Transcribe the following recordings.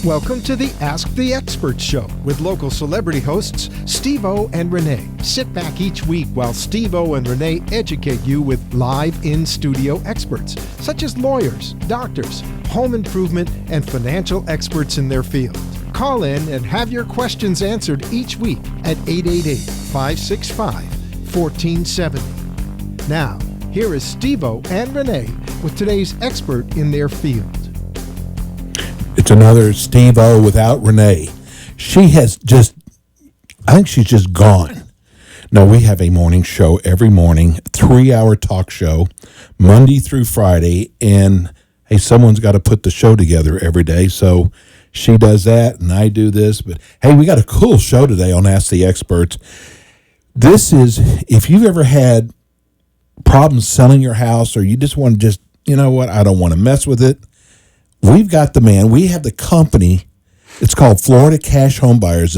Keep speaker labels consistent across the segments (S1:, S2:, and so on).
S1: Welcome to the Ask the Expert Show with local celebrity hosts Steve-O and Renee. Sit back each week while Steve-O and Renee educate you with live in-studio experts, such as lawyers, doctors, home improvement, and financial experts in their field. Call in and have your questions answered each week at 888-565-1470. Now, here is Steve-O and Renee with today's expert in their field.
S2: It's another Steve-O without Renee. She has just, I think she's just gone. No, we have a morning show every morning, 3-hour talk show, Monday through Friday, and hey, someone's got to put the show together every day, so she does that, and I do this, but hey, we got a cool show today on Ask the Experts. This is, if you've ever had problems selling your house, or you just want to you know what, I don't want to mess with it, we've got the man. We have the company. It's called Florida Cash Home Buyers.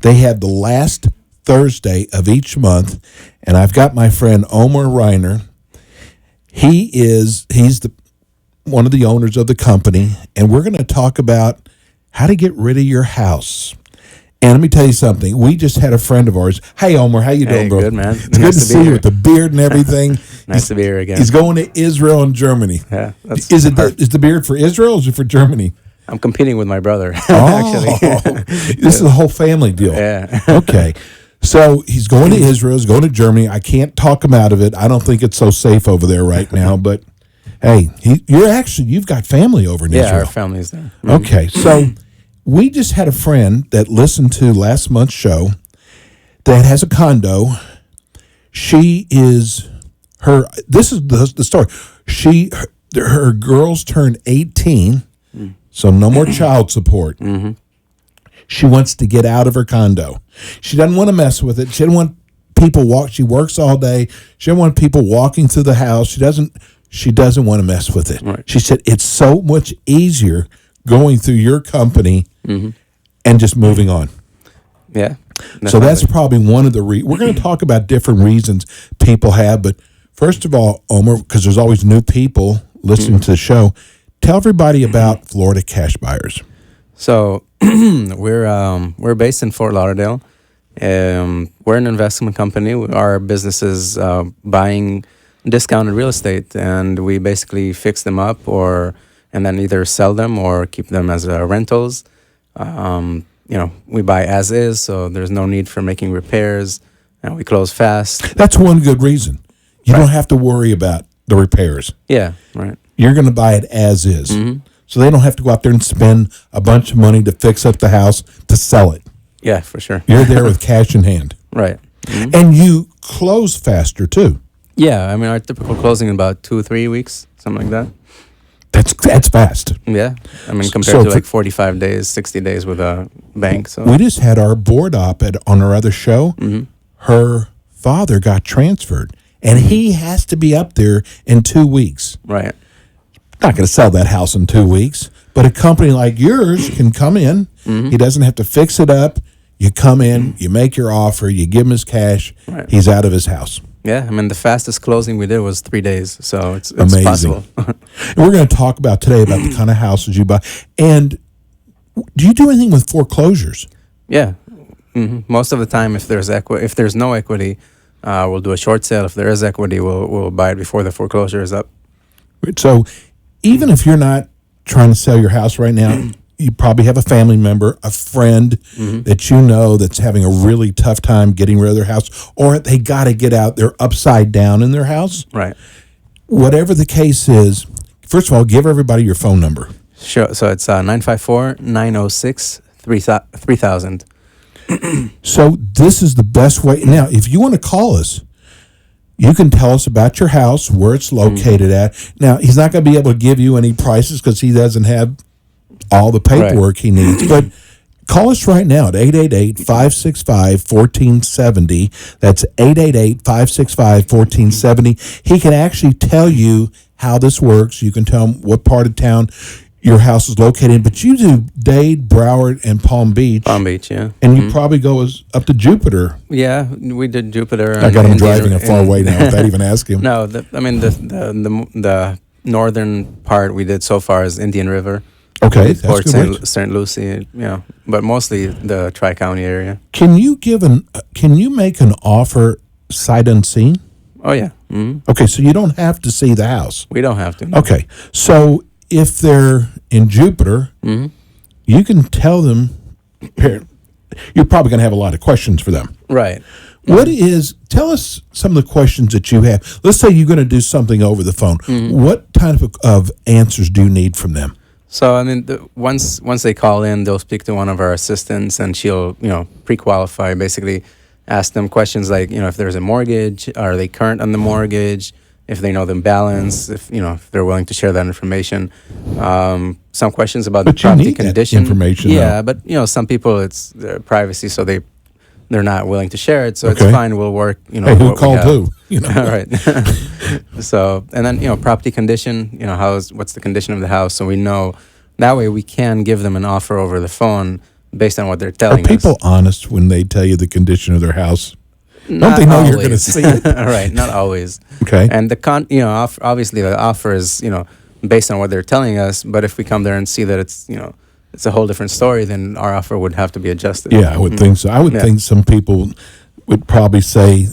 S2: They have the last Thursday of each month, and I've got my friend Omer Reiner. He's one of the owners of the company, and we're going to talk about how to get rid of your house. And let me tell you something. We just had a friend of ours. Hey, Omer, how you doing, bro?
S3: Good, man.
S2: It's good to see you with the beard and everything.
S3: Nice to be here again.
S2: He's going to Israel and Germany.
S3: Yeah,
S2: is the beard for Israel or is it for Germany?
S3: I'm competing with my brother,
S2: actually. This is a whole family deal.
S3: Yeah.
S2: Okay. So he's going to Israel, he's going to Germany. I can't talk him out of it. I don't think it's so safe over there right now, but hey, you've got family over in Israel.
S3: Yeah, our family's there. Mm-hmm.
S2: Okay. So we just had a friend that listened to last month's show that has a condo. This is the story. Her girls turned 18, so no more child support. Mm-hmm. She wants to get out of her condo. She doesn't want to mess with it. She doesn't want people she works all day. She doesn't want people walking through the house. She doesn't want to mess with it.
S3: Right.
S2: She said it's so much easier going through your company and just moving on.
S3: Yeah. Definitely.
S2: So that's probably one of the we're going to talk about different reasons people have, but first of all, Omer, because there's always new people listening to the show, tell everybody about Florida Cash Buyers.
S3: So we're based in Fort Lauderdale. We're an investment company. Our business is buying discounted real estate, and we basically fix them up and then either sell them or keep them as rentals. We buy as is, so there's no need for making repairs, and we close fast.
S2: That's one good reason. You don't have to worry about the repairs.
S3: Yeah, right.
S2: You're going to buy it as is. Mm-hmm. So they don't have to go out there and spend a bunch of money to fix up the house to sell it.
S3: Yeah, for sure.
S2: You're there with cash in hand.
S3: Right. Mm-hmm.
S2: And you close faster, too.
S3: Yeah, I mean, our typical closing in about 2-3 weeks, something like that.
S2: That's fast.
S3: Yeah. I mean, compared to like 45 days, 60 days with a bank. So
S2: we just had our board op on our other show. Mm-hmm. Her father got transferred, and he has to be up there in 2 weeks.
S3: Right.
S2: Not going to sell that house in 2 weeks, but a company like yours can come in. Mm-hmm. He doesn't have to fix it up. You come in, you make your offer, you give him his cash. Right. He's out of his house.
S3: Yeah, I mean, the fastest closing we did was 3 days, so it's
S2: amazing.
S3: Possible.
S2: And we're going to talk about today about the kind of houses you buy. And do you do anything with foreclosures?
S3: Yeah. Mm-hmm. Most of the time, if there's no equity, we'll do a short sale. If there is equity, we'll buy it before the foreclosure is up.
S2: So even if you're not trying to sell your house right now, you probably have a family member, a friend that you know that's having a really tough time getting rid of their house, or they got to get out. They're upside down in their house.
S3: Right. Whatever
S2: the case is, first of all, give everybody your phone number.
S3: Sure. So it's 954-906-3000.
S2: So this is the best way. Now, if you want to call us, you can tell us about your house, where it's located at. Now, he's not going to be able to give you any prices because he doesn't have all the paperwork he needs. But call us right now at 888-565-1470. That's 888-565-1470. He can actually tell you how this works. You can tell him what part of town your house is located in. But you do Dade, Broward, and Palm Beach.
S3: Palm Beach, yeah.
S2: And you probably go up to Jupiter.
S3: Yeah, we did Jupiter.
S2: I got him driving a far way now without even asking him.
S3: No, the northern part we did so far is Indian River.
S2: Okay, that's
S3: Port
S2: good. Range.
S3: St. Lucie, but mostly the Tri-County area.
S2: Can you make an offer sight unseen?
S3: Oh yeah. Hmm.
S2: Okay, so you don't have to see the house.
S3: We don't have to. No.
S2: Okay, so if they're in Jupiter, you can tell them. You're probably going to have a lot of questions for them.
S3: Right.
S2: Tell us some of the questions that you have. Let's say you're going to do something over the phone. What type of answers do you need from them?
S3: So I mean, once they call in, they'll speak to one of our assistants, and she'll pre-qualify, basically ask them questions like if there's a mortgage, are they current on the mortgage, if they know the balance, if they're willing to share that information. Some questions about the property condition.
S2: That information.
S3: Yeah, but some people it's their privacy, so they're not willing to share it. So it's fine. We'll work.
S2: Hey, who called who?
S3: All right. So and then property condition. What's the condition of the house, so we know. That way we can give them an offer over the phone based on what they're telling us.
S2: Are people honest when they tell you the condition of their house?
S3: Not
S2: Don't they know
S3: always.
S2: you're going to see it?
S3: Right, not always.
S2: Okay.
S3: And obviously the offer is based on what they're telling us. But if we come there and see that it's it's a whole different story, then our offer would have to be adjusted.
S2: Yeah, I would think so. I would think some people would probably say,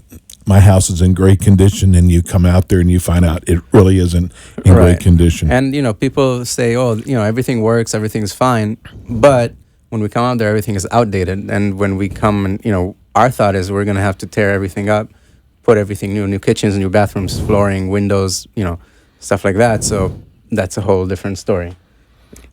S2: my house is in great condition, and you come out there and you find out it really isn't in great condition.
S3: And people say, oh, everything works, everything's fine, but when we come out there, everything is outdated. And when we come and our thought is we're going to have to tear everything up, put everything new kitchens, new bathrooms, flooring, windows, stuff like that. So that's a whole different story.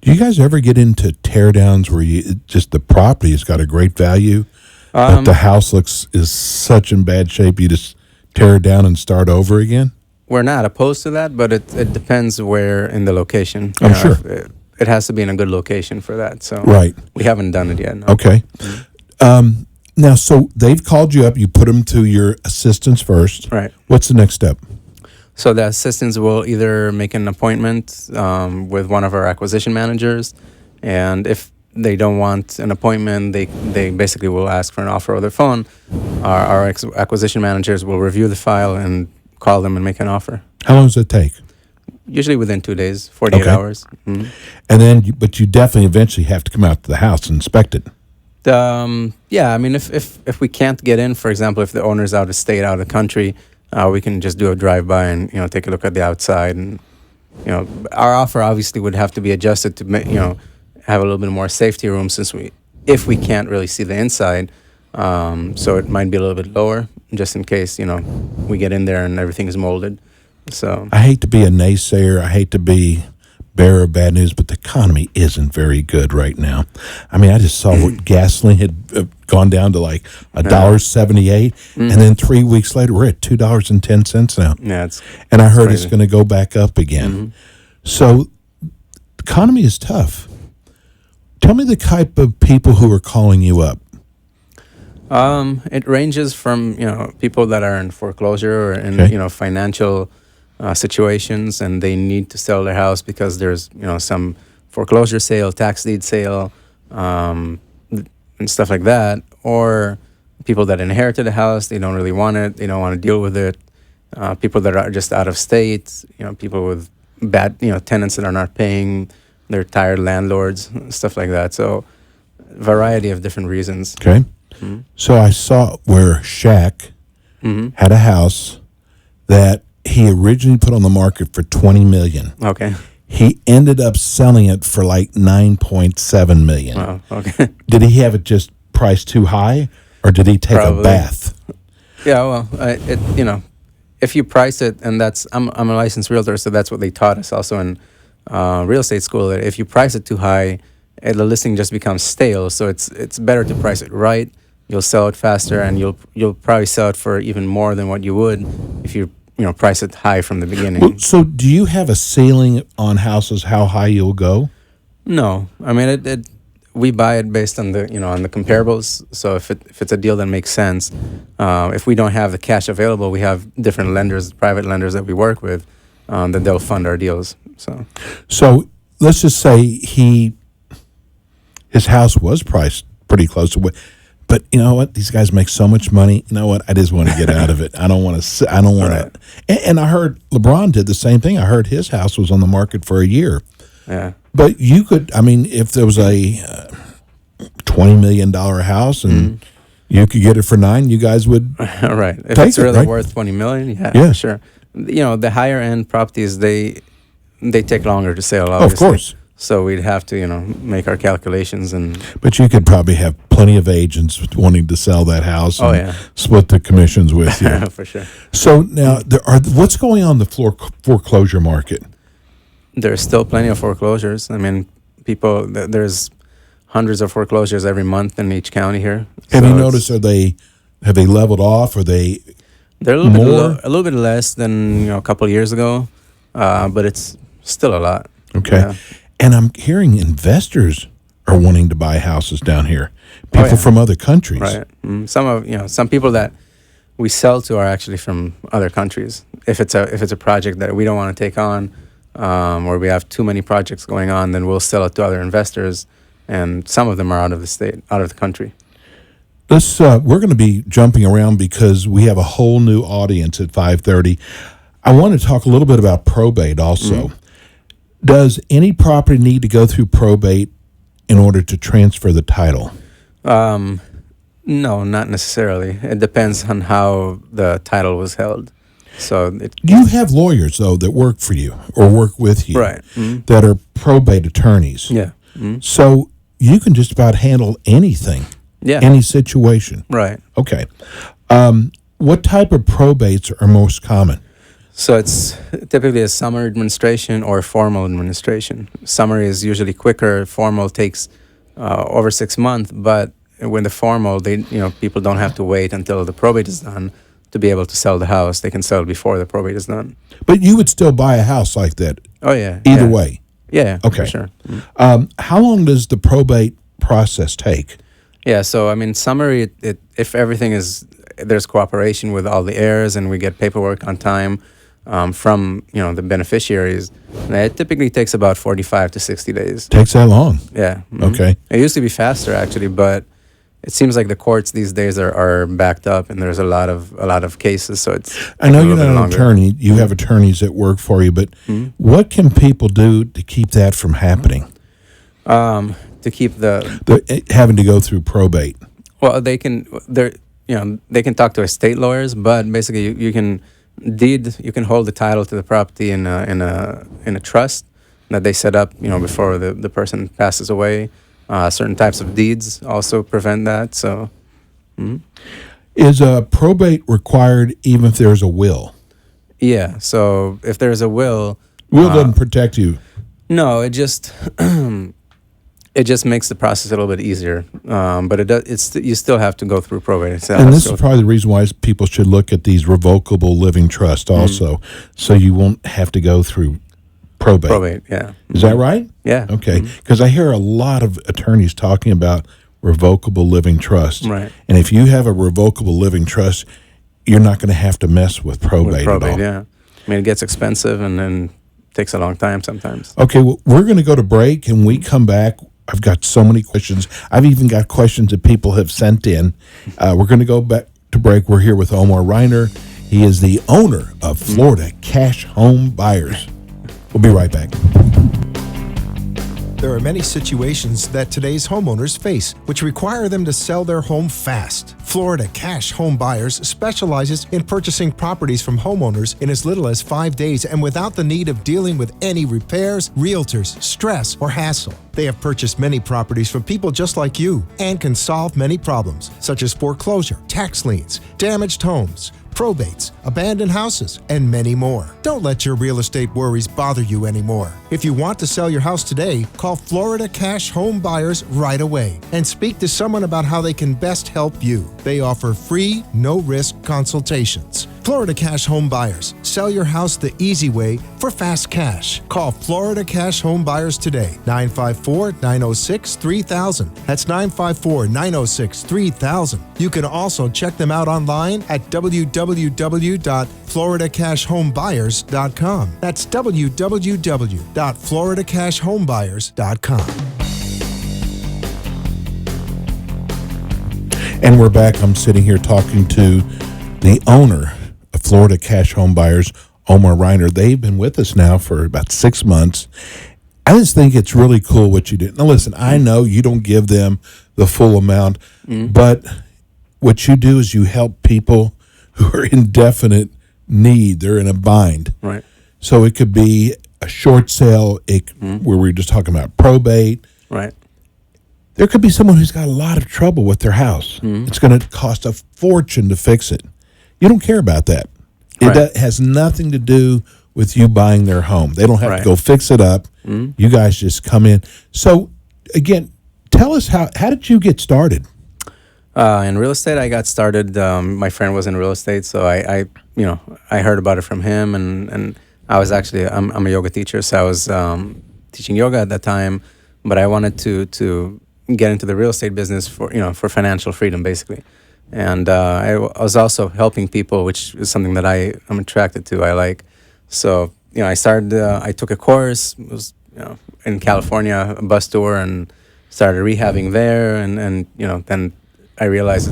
S2: Do you guys ever get into tear downs where the property has got a great value, but the house is such in bad shape you just tear it down and start over again?
S3: We're not opposed to that, but it depends where in the location.
S2: I'm sure.
S3: It has to be in a good location for that. So we haven't done it yet. No.
S2: Okay. Now, so they've called you up. You put them to your assistants first.
S3: Right.
S2: What's the next step?
S3: So the assistants will either make an appointment with one of our acquisition managers, and if they don't want an appointment, they basically will ask for an offer over the phone. Our acquisition managers will review the file and call them and make an offer.
S2: How long does it take?
S3: Usually within 2 days, 48 hours. Mm-hmm.
S2: And then, but you definitely eventually have to come out to the house and inspect it.
S3: Yeah, I mean, if we can't get in, for example, if the owner's out of state, out of the country, we can just do a drive-by and take a look at the outside. And our offer obviously would have to be adjusted to have a little bit more safety room if we can't really see the inside. So it might be a little bit lower just in case we get in there and everything is molded. So
S2: I hate to be a naysayer. I hate to be bearer of bad news, but the economy isn't very good right now. I mean, I just saw what gasoline had gone down to like $1.78, and then 3 weeks later we're at $2.10 now.
S3: Yeah,
S2: and I heard it's going to go back up again. So the economy is tough. Tell me the type of people who are calling you up.
S3: It ranges from people that are in foreclosure or in financial situations, and they need to sell their house because there's some foreclosure sale, tax deed sale, and stuff like that, or people that inherited a house, they don't really want it, they don't want to deal with it, people that are just out of state, people with bad tenants that are not paying, they're tired landlords, stuff like that. So variety of different reasons.
S2: Okay. So I saw where Shaq had a house that he originally put on the market for $20 million.
S3: Okay.
S2: He ended up selling it for like $9.7 million.
S3: Wow. Okay.
S2: Did he have it just priced too high, or did he take
S3: Probably.
S2: a bath?
S3: Yeah. Well, if you price it, and I'm a licensed realtor, so that's what they taught us also in real estate school. That if you price it too high, the listing just becomes stale. So it's better to price it right. You'll sell it faster, and you'll probably sell it for even more than what you would if you price it high from the beginning.
S2: Well, so do you have a ceiling on houses how high you'll go?
S3: No, I mean we buy it based on the on the comparables. So if it's a deal that makes sense, if we don't have the cash available, we have different lenders, private lenders that we work with, that they'll fund our deals. So
S2: let's just say his house was priced pretty close to what. But you know what? These guys make so much money. You know what? I just want to get out of it. I don't want to. I don't want to. And I heard LeBron did the same thing. I heard his house was on the market for a year.
S3: Yeah.
S2: But you could, I mean, if there was a $20 million house and you could get it for $9 million, you guys would
S3: Right. If
S2: take
S3: it's
S2: it,
S3: really
S2: right?
S3: worth 20 million,
S2: Yeah.
S3: yeah, sure. The higher end properties, they take longer to sell,
S2: Of
S3: obviously.
S2: course.
S3: So we'd have to, make our calculations and
S2: But you could probably have plenty of agents wanting to sell that house and
S3: yeah.
S2: split the commissions with you.
S3: for sure.
S2: So now, what's going on in the foreclosure market?
S3: There's still plenty of foreclosures. I mean, there's hundreds of foreclosures every month in each county here.
S2: Have
S3: So
S2: you
S3: it's-
S2: noticed, have they leveled off? Are they
S3: They're a little
S2: more?
S3: bit a little bit less than a couple of years ago, but it's still a lot.
S2: Okay.
S3: Yeah.
S2: And I'm hearing investors are wanting to buy houses down here. People
S3: yeah.
S2: from other countries.
S3: Right. Some people that we sell to are actually from other countries. If it's a project that we don't want to take on, or we have too many projects going on, then we'll sell it to other investors, and some of them are out of the state, out of the country.
S2: We're going to be jumping around because we have a whole new audience at 5:30. I want to talk a little bit about probate also. Does any property need to go through probate in order to transfer the title?
S3: No, not necessarily. It depends on how the title was held. So
S2: You have lawyers, though, that work for you or work with you
S3: Right.
S2: that are probate attorneys.
S3: Yeah.
S2: So you can just about handle anything,
S3: Yeah.
S2: any situation.
S3: Right.
S2: Okay. What type of probates are most common?
S3: So it's typically a summary administration or formal administration. Summary is usually quicker. Formal takes over 6 months, but when the formal, people don't have to wait until the probate is done to be able to sell the house. They can sell before the probate is done.
S2: But you would still buy a house like that
S3: Oh yeah.
S2: either
S3: yeah.
S2: way.
S3: Yeah.
S2: Okay.
S3: For sure.
S2: How long does the probate process take?
S3: Yeah. So I mean, summary. If everything there's cooperation with all the heirs and we get paperwork on time. From the beneficiaries, it typically takes about 45 to 60 days.
S2: Takes that long?
S3: Yeah.
S2: Okay.
S3: It used to be faster actually, but it seems like the courts these days are backed up, and there's a lot of cases. So it's.
S2: I know
S3: a
S2: you're
S3: little bit
S2: not an
S3: longer.
S2: attorney. You have attorneys that work for you, but what can people do to keep that from happening?
S3: To keep
S2: Having to go through probate.
S3: well, they can talk to estate lawyers, but basically you can hold the title to the property in a trust that they set up before the person passes away. Certain types of deeds also prevent that. So
S2: Is a probate required even if there's a will?
S3: yeah, so if there's a will,
S2: Will doesn't protect you.
S3: no, it just it just makes the process a little bit easier. But you still have to go through probate.
S2: And this is probably the reason why people should look at these revocable living trusts also, so you won't have to go through probate.
S3: probate. Yeah,
S2: Is that right?
S3: yeah.
S2: Okay, because I hear a lot of attorneys talking about revocable living trust.
S3: Right.
S2: And if you have a revocable living trust, you're not going to have to mess with probate,
S3: With probate,
S2: at all.
S3: yeah. I mean, it gets expensive and then takes a long time sometimes.
S2: Okay, well, we're going to go to break, and we come back. I've got so many questions. I've even got questions that people have sent in. We're going to go back to break. We're here with Omar Reiner. He is the owner of Florida Cash Home Buyers. We'll be right back.
S1: There are many situations that today's homeowners face which require them to sell their home fast. Florida Cash Home Buyers specializes in purchasing properties from homeowners in as little as 5 days and without the need of dealing with any repairs, realtors, stress, or hassle. They have purchased many properties from people just like you and can solve many problems such as foreclosure, tax liens, damaged homes, probates, abandoned houses, and many more. Don't let your real estate worries bother you anymore. If you want to sell your house today, call Florida Cash Home Buyers right away and speak to someone about how they can best help you. They offer free, no-risk consultations. Florida Cash Home Buyers. Sell your house the easy way for fast cash. Call Florida Cash Home Buyers today. 954-906-3000. That's 954-906-3000. You can also check them out online at www.floridacashhomebuyers.com. That's www.floridacashhomebuyers.com.
S2: And we're back. I'm sitting here talking to the owner of Florida Cash Home Buyers, Omar Reiner. They've been with us now for about 6 months. I just think it's really cool what you do. Now, listen, I know you don't give them the full amount, but what you do is you help people who are in definite need. They're in a bind.
S3: Right.
S2: So it could be a short sale, where we were just talking about probate.
S3: Right.
S2: There could be someone who's got a lot of trouble with their house. It's going to cost a fortune to fix it. You don't care about that.
S3: Right.
S2: That has nothing to do with you buying their home. They don't have
S3: Right.
S2: to go fix it up. You guys just come in. So, again, tell us how did you get started?
S3: In real estate, I got started. My friend was in real estate, so I heard about it from him, and I was actually I'm a yoga teacher, so I was teaching yoga at that time, but I wanted to get into the real estate business for financial freedom, basically, and I was also helping people, which is something that I'm attracted to. I like, so I started. I took a course. It was in California, a bus tour, and started rehabbing there, and then I realized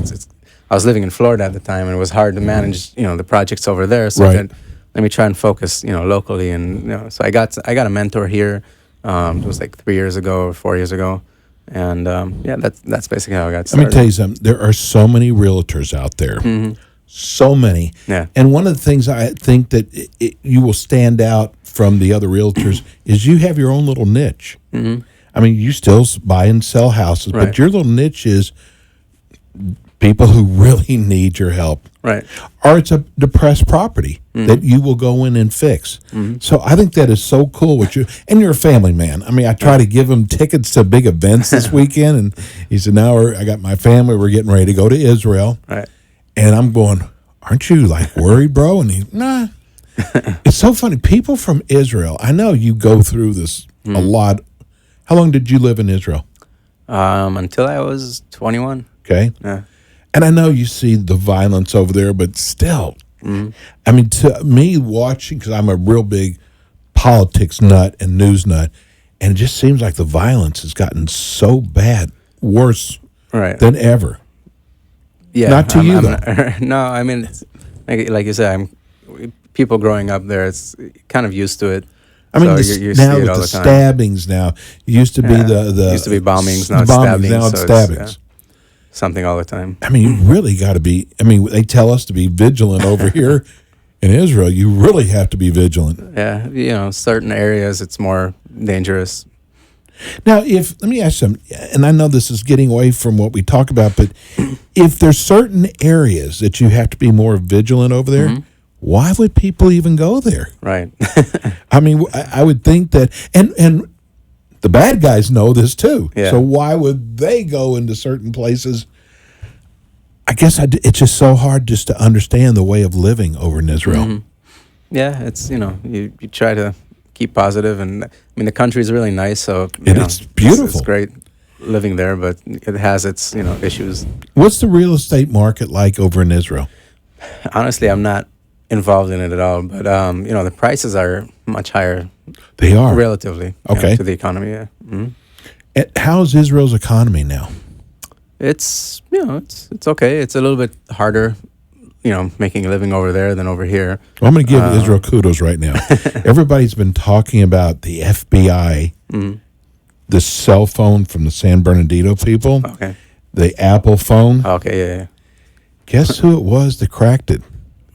S3: I was living in Florida at the time, and it was hard to manage the projects over there. So
S2: Right.
S3: then, let me try and focus locally, and so I got a mentor here. It was like 3 years ago or 4 years ago, and that's basically how I got
S2: Let
S3: started.
S2: me tell you something. There are so many realtors out there. So many.
S3: Yeah.
S2: And one of the things I think that you will stand out from the other realtors is you have your own little niche. I mean, you still buy and sell houses, but
S3: Right.
S2: your little niche is people who really need your help.
S3: Right.
S2: Or it's a depressed property that you will go in and fix. So I think that is so cool what you, and you're a family man. I mean, I try to give him tickets to big events this weekend, and he said, now I got my family, we're getting ready to go to Israel.
S3: Right.
S2: And I'm going, aren't you like worried, bro? And he's, nah. It's so funny. People from Israel, I know you go through this a lot. How long did you live in Israel?
S3: Until I was 21.
S2: Okay.
S3: Yeah.
S2: And I know you see the violence over there, but still, I mean, to me watching, because I'm a real big politics nut and news nut, and it just seems like the violence has gotten so bad, worse
S3: Right.
S2: than ever.
S3: Yeah.
S2: Not to you, though.
S3: No, I mean, it's, like you said, people growing up there, it's kind of used to it.
S2: I mean,
S3: So you
S2: now
S3: see it
S2: with
S3: all
S2: the
S3: the time.
S2: stabbings now, it used to be
S3: Yeah.
S2: the
S3: Used to be bombings, now it's
S2: bombings,
S3: stabbings,
S2: now it's
S3: so
S2: stabbings.
S3: Something all the time.
S2: I mean, you really got to be. I mean, they tell us to be vigilant over here in Israel. You really have to be vigilant.
S3: Yeah, certain areas it's more dangerous.
S2: Now, let me ask you something, and I know this is getting away from what we talk about, but if there's certain areas that you have to be more vigilant over there, why would people even go there?
S3: Right.
S2: I mean, I would think that, and the bad guys know this too.
S3: Yeah.
S2: So why would they go into certain places? I guess it's just so hard just to understand the way of living over in Israel.
S3: Yeah, it's you try to keep positive, and I mean the country is really nice, so
S2: It's beautiful.
S3: It's great living there, but it has its issues.
S2: What's the real estate market like over in Israel?
S3: Honestly, I'm not involved in it at all, but the prices are much higher
S2: They are.
S3: relatively
S2: Okay.
S3: to the economy. Yeah.
S2: And how's Israel's economy now?
S3: It's it's okay. It's a little bit harder, making a living over there than over here.
S2: Well, I'm going to give Israel kudos right now. Everybody's been talking about the FBI, the cell phone from the San Bernardino people,
S3: Okay.
S2: the Apple phone.
S3: Okay. Yeah.
S2: Guess who it was that cracked it?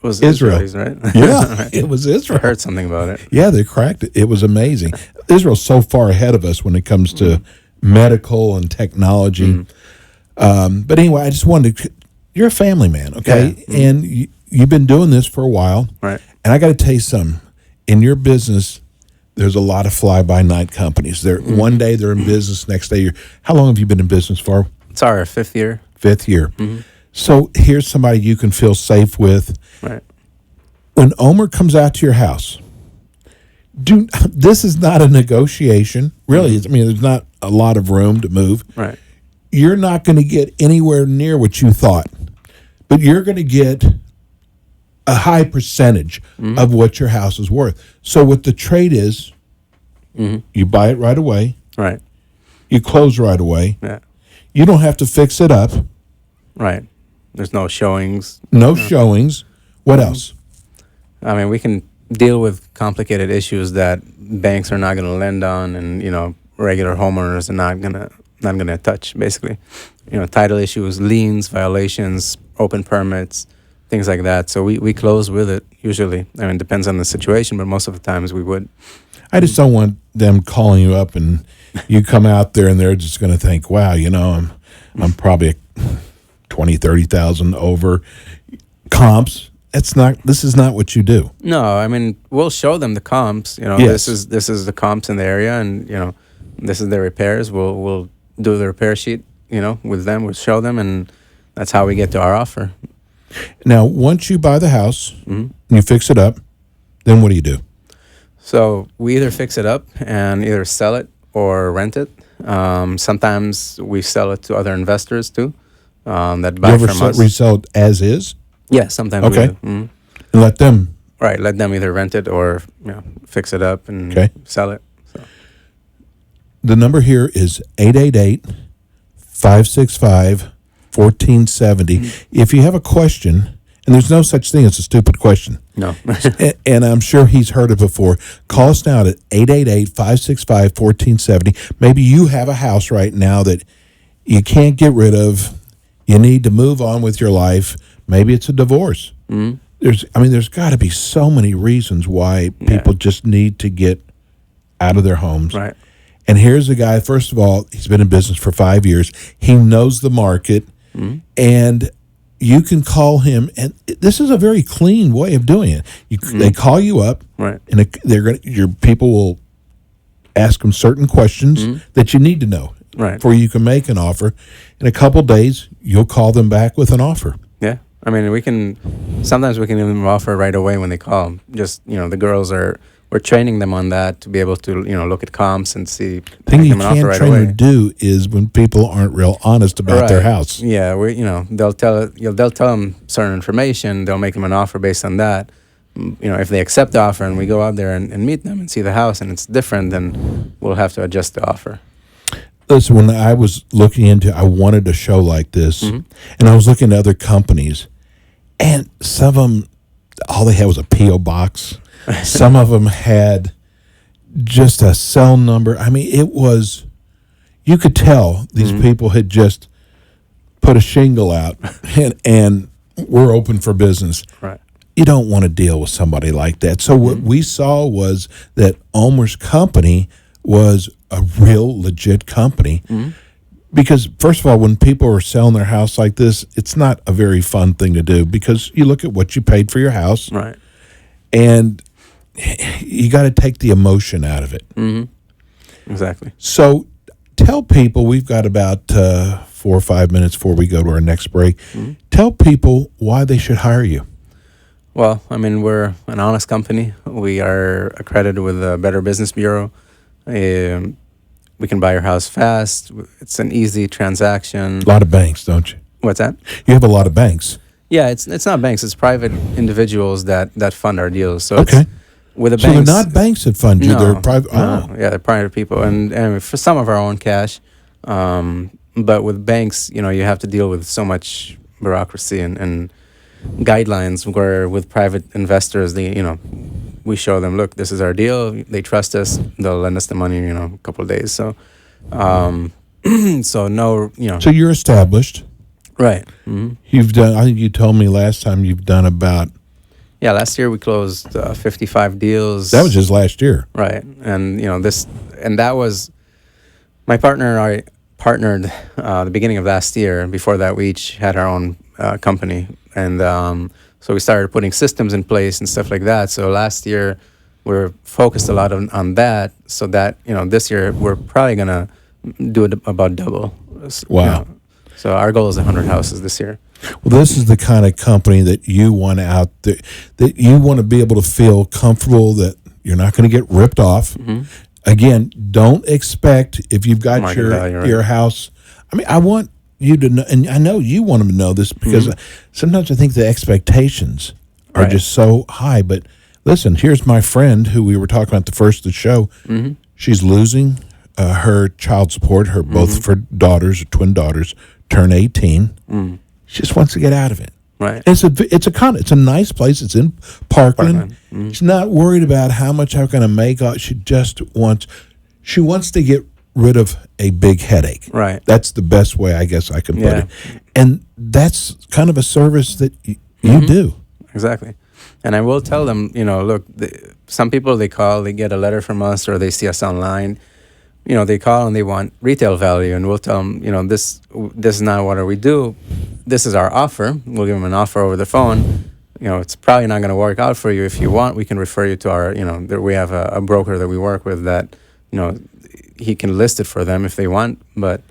S3: It was
S2: Israel.
S3: Israelis, right?
S2: Yeah, it was
S3: I
S2: Israel.
S3: heard something about it.
S2: Yeah, they cracked it. It was amazing. Israel's so far ahead of us when it comes to medical and technology. But anyway, I just wanted to. You're a family man, okay?
S3: Yeah.
S2: And you've been doing this for a while.
S3: Right.
S2: And I got to tell you something. In your business, there's a lot of fly-by-night companies. They're one day they're in business, next day you're. How long have you been in business for?
S3: It's our 5th year.
S2: 5th year. So here's somebody you can feel safe with.
S3: Right.
S2: When Omer comes out to your house, this is not a negotiation. Really, I mean, there's not a lot of room to move.
S3: Right.
S2: You're not going to get anywhere near what you thought, but you're going to get a high percentage of what your house is worth. So what the trade is, you buy it right away,
S3: Right.
S2: you close right away.
S3: Yeah.
S2: You don't have to fix it up.
S3: Right. There's no showings.
S2: No showings. What else?
S3: I mean, we can deal with complicated issues that banks are not going to lend on, and regular homeowners are not gonna touch. Basically, title issues, liens, violations, open permits, things like that. So we close with it usually. I mean, it depends on the situation, but most of the times we would.
S2: I just don't want them calling you up and you come out there and they're just going to think, wow, I'm probably 20, 30,000 over comps. This is not what you do.
S3: No, I mean, we'll show them the comps.
S2: Yes.
S3: This is the comps in the area, and this is the repairs. We'll do the repair sheet, with them. We'll show them, and that's how we get to our offer.
S2: Now, once you buy the house and you fix it up, then what do you do?
S3: So we either fix it up and either sell it or rent it. Sometimes we sell it to other investors too, that buy from us.
S2: Resell it as is?
S3: Yeah, sometimes
S2: Okay.
S3: we do. Mhm.
S2: And let them.
S3: Right, let them either rent it or fix it up and sell it. So.
S2: The number here is 888-565-1470. If you have a question, and there's no such thing as a stupid question.
S3: No.
S2: And I'm sure he's heard it before. Call us now at 888-565-1470. Maybe you have a house right now that you can't get rid of. You need to move on with your life. Maybe it's a divorce.
S3: Mm-hmm.
S2: There's got to be so many reasons why people just need to get out of their homes.
S3: Right.
S2: And here's a guy, first of all, he's been in business for 5 years. He knows the market. And you can call him, and this is a very clean way of doing it. They call you up,
S3: Right.
S2: and your people will ask them certain questions that you need to know
S3: Right.
S2: before you can make an offer. In a couple days, you'll call them back with an offer.
S3: Yeah. I mean, sometimes we can even offer right away when they call. Just, the girls we're training them on that to be able to, look at comps and see.
S2: The thing you
S3: them an offer
S2: can't
S3: right
S2: train
S3: away.
S2: to do is when people aren't real honest about their house.
S3: Yeah, they'll tell them certain information. They'll make them an offer based on that. If they accept the offer and we go out there and meet them and see the house and it's different, then we'll have to adjust the offer.
S2: Listen, when I was looking I wanted a show like this, and I was looking at other companies, and some of them, all they had was a P.O. box. Some of them had just a cell number. I mean, you could tell these people had just put a shingle out and we're open for business.
S3: Right.
S2: You don't want to deal with somebody like that. So what we saw was that Ulmer's company was a real legit company. Because, first of all, when people are selling their house like this, it's not a very fun thing to do because you look at what you paid for your house.
S3: Right.
S2: And you got to take the emotion out of it.
S3: Exactly.
S2: So tell people, we've got about 4 or 5 minutes before we go to our next break. Tell people why they should hire you.
S3: Well, I mean, we're an honest company. We are accredited with the Better Business Bureau. We can buy your house fast. It's an easy transaction.
S2: A lot of banks, don't you?
S3: What's that?
S2: You have a lot of banks.
S3: Yeah, it's not banks. It's private individuals that fund our deals. So
S2: Okay.
S3: it's, with the
S2: So
S3: banks,
S2: they're not banks that fund you. They're private.
S3: No, yeah, they're private people, and for some of our own cash. But with banks, you have to deal with so much bureaucracy and guidelines. Where with private investors, we show them, look, this is our deal. They trust us. They'll lend us the money, a couple of days. So, so no,
S2: So you're established.
S3: right.
S2: You've done, I think you told me last time you've done about,
S3: Yeah, last year we closed 55 deals.
S2: that was just last year.
S3: Right, and that was my partner and I partnered the beginning of last year. Before that, we each had our own company, and so we started putting systems in place and stuff like that. So last year we were focused a lot on that. So that this year we're probably gonna do it about double.
S2: Wow.
S3: So our goal is 100 houses this year.
S2: Well, this is the kind of company that you want out there, that you want to be able to feel comfortable that you're not going to get ripped off. Again, don't expect if you've got
S3: Market value, right.
S2: your house. I mean, I want you to know, and I know you want them to know this because sometimes I think the expectations are
S3: Right.
S2: just so high. But listen, here's my friend who we were talking about the first of the show. She's losing her child support. Both of her daughters, twin daughters, turn 18. She just wants to get out of it.
S3: Right.
S2: It's a nice place. It's in Parkland.
S3: Parkland. Mm-hmm.
S2: She's not worried about how much I'm going to make. She wants to get rid of a big headache.
S3: Right.
S2: That's the best way I guess I can put
S3: Yeah.
S2: it. And that's kind of a service that you
S3: Mm-hmm.
S2: do.
S3: Exactly. And I will tell them, look, some people, they call, they get a letter from us, or they see us online. They call and they want retail value, and we'll tell them, this is not what we do. This is our offer. We'll give them an offer over the phone. It's probably not going to work out for you. If you want, we can refer you to our, we have a broker that we work with that, he can list it for them if they want, but,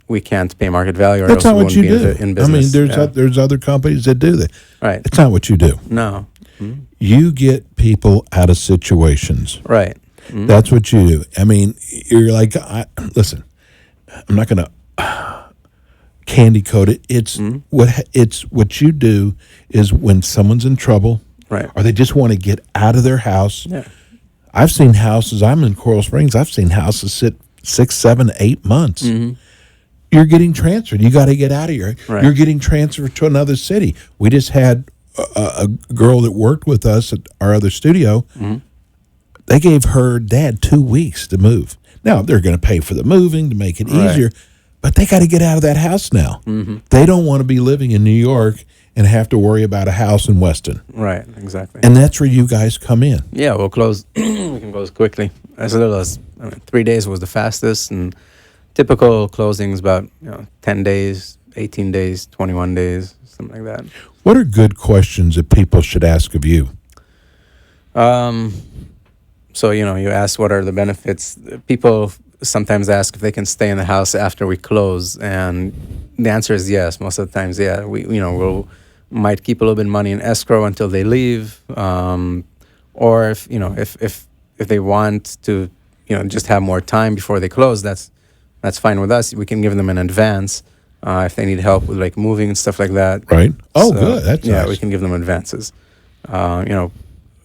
S3: we can't pay market value, or
S2: That's
S3: else
S2: not
S3: we
S2: what
S3: wouldn't
S2: you
S3: be
S2: do.
S3: in business.
S2: There's other companies that do that.
S3: Right.
S2: It's not what you do.
S3: No.
S2: You get people out of situations.
S3: Right.
S2: That's what you do. I mean, you're like, listen, I'm not going to candy coat it. It's what you do is when someone's in trouble,
S3: Right.
S2: or they just want to get out of their house.
S3: Yeah.
S2: I've seen houses. I'm in Coral Springs. I've seen houses sit 6, 7, 8 months. You're getting transferred. You got to get out of here.
S3: Right.
S2: You're getting transferred to another city. We just had a girl that worked with us at our other studio. They gave her dad 2 weeks to move. Now, they're going to pay for the moving to make it
S3: Right.
S2: easier, but they got to get out of that house now. They don't want to be living in New York and have to worry about a house in Weston.
S3: Right. Exactly.
S2: And that's where you guys come in.
S3: Yeah, we'll close. We can close quickly. As little as 3 days was the fastest, and typical closings about 10 days, 18 days, 21 days, something like that.
S2: What are good questions that people should ask of you?
S3: So you ask what are the benefits. People sometimes ask if they can stay in the house after we close, and the answer is yes. Most of the times, yeah. We'll might keep a little bit of money in escrow until they leave, or if they want to just have more time before they close, that's fine with us. We can give them an advance if they need help with like moving and stuff like that.
S2: Right. Oh,
S3: So,
S2: good. That's
S3: yeah,
S2: nice.
S3: we can give them advances.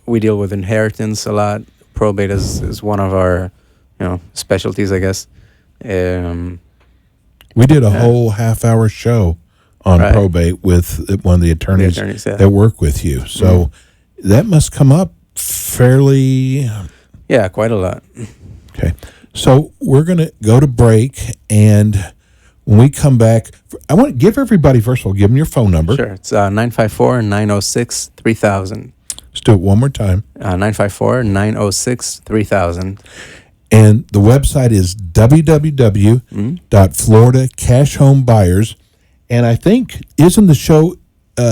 S3: We deal with inheritance a lot. Probate is one of our specialties, I guess.
S2: We did a whole half-hour show on
S3: Right.
S2: probate with one of the attorneys,
S3: yeah.
S2: that work with you. So that must come up fairly.
S3: Yeah, quite a lot.
S2: Okay. So we're going to go to break, and when we come back, I want to give everybody, first of all, give them your phone number.
S3: Sure. It's 954-906-3000.
S2: Let's do it one more time.
S3: 954-906-3000.
S2: And the website is www.floridacashhomebuyers. And I think, isn't the show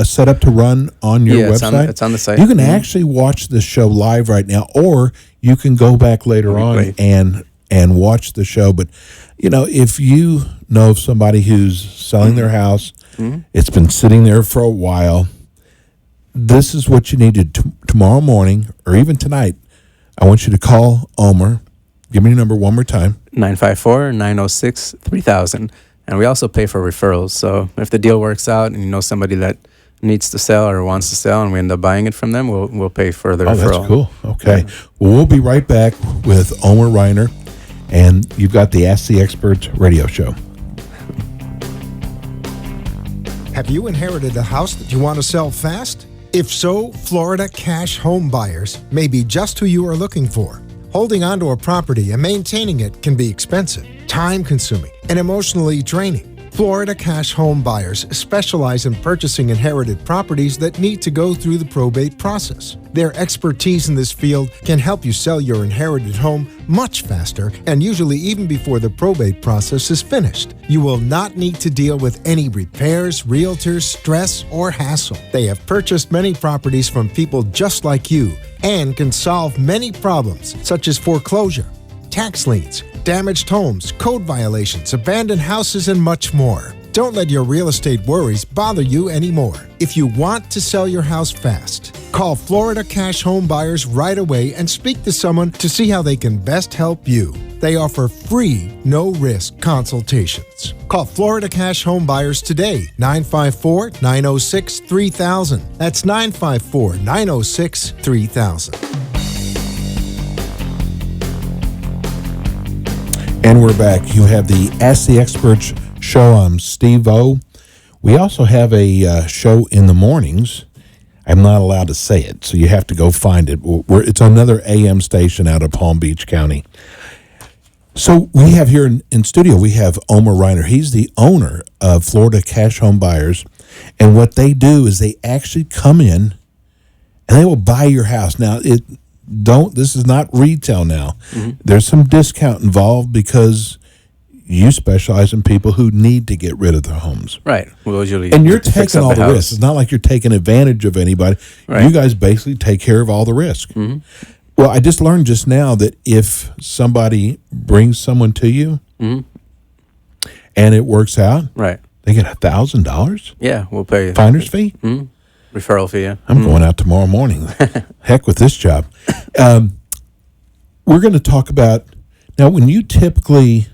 S2: set up to run on your
S3: Yeah,
S2: website?
S3: it's on the site.
S2: You can actually watch the show live right now, or you can go back later on
S3: Replay.
S2: and watch the show. But, if you know of somebody who's selling their house, it's been sitting there for a while, this is what you need to tomorrow morning, or even tonight. I want you to call Omer. Give me your number one more time.
S3: 954-906-3000. And we also pay for referrals. So if the deal works out and you know somebody that needs to sell or wants to sell and we end up buying it from them, we'll pay for the
S2: Oh,
S3: referral.
S2: that's cool. Okay. Well, we'll be right back with Omer Reiner, and you've got the Ask the Experts radio show.
S1: Have you inherited a house that you want to sell fast? If so, Florida Cash Home Buyers may be just who you are looking for. Holding onto a property and maintaining it can be expensive, time-consuming, and emotionally draining. Florida Cash Home Buyers specialize in purchasing inherited properties that need to go through the probate process. Their expertise in this field can help you sell your inherited home much faster, and usually even before the probate process is finished. You will not need to deal with any repairs, realtors, stress, or hassle. They have purchased many properties from people just like you and can solve many problems such as foreclosure, tax liens, damaged homes, code violations, abandoned houses, and much more. Don't let your real estate worries bother you anymore. If you want to sell your house fast, call Florida Cash Home Buyers right away and speak to someone to see how they can best help you. They offer free, no-risk consultations. Call Florida Cash Home Buyers today, 954-906-3000. That's 954-906-3000.
S2: And we're back. You have the Ask the Experts show. I'm Steve O. We also have a show in the mornings. I'm not allowed to say it, so you have to go find it. It's another AM station out of Palm Beach County. So we have here in studio, we have Omar Reiner. He's the owner of Florida Cash Home Buyers. And what they do is they actually come in and they will buy your house. Now, this is not retail now. Mm-hmm. There's some discount involved because you specialize in people who need to get rid of their homes.
S3: Right. We'll usually
S2: and you're taking all the risk. It's not like you're taking advantage of anybody.
S3: Right.
S2: You guys basically take care of all the risk.
S3: Mm-hmm.
S2: Well, I just learned just now that if somebody brings someone to you
S3: mm-hmm.
S2: and it works out,
S3: right,
S2: they get $1,000.
S3: Yeah, we'll pay you.
S2: Finder's fee?
S3: Mm-hmm. Referral fee, yeah.
S2: I'm going out tomorrow morning. Heck with this job. We're going to talk about, now when you typically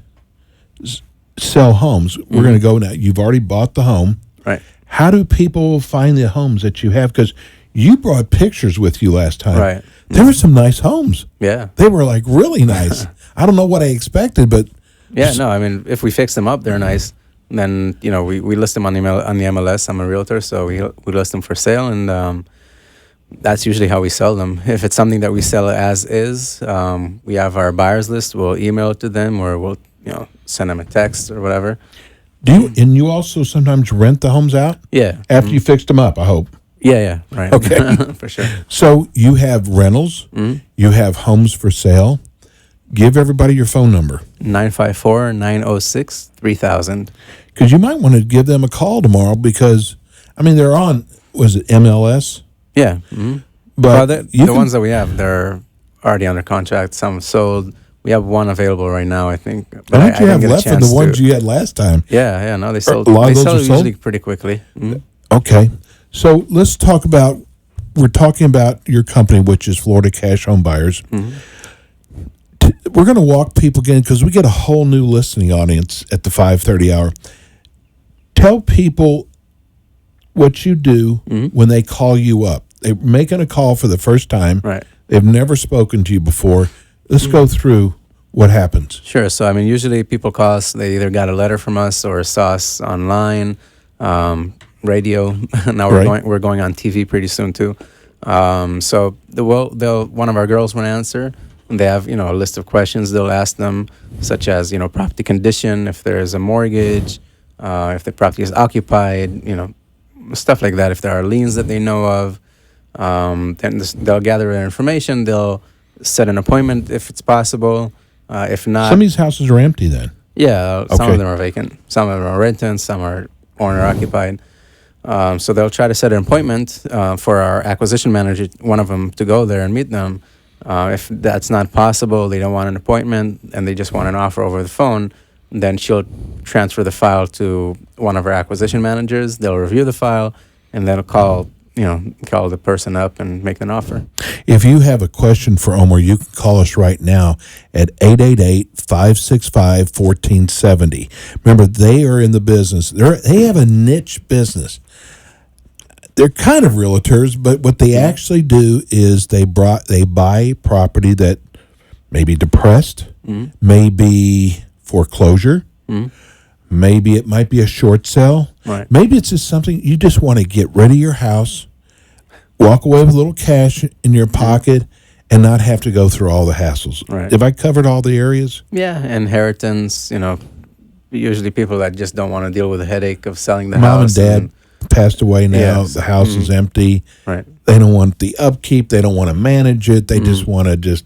S2: sell homes, we're going to go now, you've already bought the home.
S3: Right.
S2: How do people find the homes that you have? Because you brought pictures with you last time.
S3: Right.
S2: There were some nice homes.
S3: Yeah.
S2: They were like really nice. I don't know what I expected, but
S3: yeah, no, I mean, if we fix them up, they're nice. Then we list them on the MLS. I'm a realtor, so we list them for sale, and that's usually how we sell them. If it's something that we sell as is, we have our buyers list. We'll email it to them, or we'll send them a text or whatever.
S2: And you also sometimes rent the homes out?
S3: Yeah.
S2: After you fixed them up, I hope.
S3: Yeah, right.
S2: Okay.
S3: For sure.
S2: So you have rentals, you have homes for sale. Give everybody your phone number.
S3: 954-906-3000.
S2: Because you might want to give them a call tomorrow because, I mean, they're on, was it MLS?
S3: Yeah. Mm-hmm.
S2: But
S3: the ones that we have, they're already under contract. Some sold. We have one available right now, I think. But
S2: How much you have
S3: didn't
S2: left of the ones you had last time?
S3: Yeah, no, they sold.
S2: A lot of
S3: they
S2: those
S3: sell
S2: are sold?
S3: usually pretty quickly. Mm-hmm.
S2: Okay. So let's talk about, we're talking about your company, which is Florida Cash Home Buyers.
S3: Mm-hmm.
S2: We're going to walk people again because we get a whole new listening audience at the 5:30 hour. Tell people what you do when they call you up. They're making a call for the first time.
S3: Right.
S2: They've never spoken to you before. Let's go through what happens.
S3: Sure. So, I mean, usually people call us, they either got a letter from us or saw us online, radio. Now we're going on TV pretty soon too. So one of our girls will answer. They have a list of questions they'll ask them, such as property condition, if there's a mortgage, if the property is occupied, stuff like that. If there are liens that they know of, then they'll gather their information. They'll set an appointment if it's possible. If not,
S2: some of these houses are empty then.
S3: Yeah, some of them are vacant. Some of them are rented. Some are owner occupied. So they'll try to set an appointment for our acquisition manager, one of them, to go there and meet them. If that's not possible, they don't want an appointment, and they just want an offer over the phone, then she'll transfer the file to one of our acquisition managers. They'll review the file, and then call the person up and make an offer.
S2: If you have a question for Omar, you can call us right now at 888-565-1470. Remember, they are in the business. They have a niche business. They're kind of realtors, but what they actually do is they buy property that may be depressed, may be foreclosure, maybe it might be a short sale.
S3: Right.
S2: Maybe it's just something you just want to get rid of your house, walk away with a little cash in your pocket, and not have to go through all the hassles.
S3: Right.
S2: Have I covered all the areas?
S3: Yeah, inheritance, usually people that just don't want to deal with the headache of selling the
S2: Mom
S3: house.
S2: and Dad passed away now.
S3: Yes.
S2: The house is empty.
S3: Right.
S2: They don't want the upkeep. They don't want to manage it. They just want to just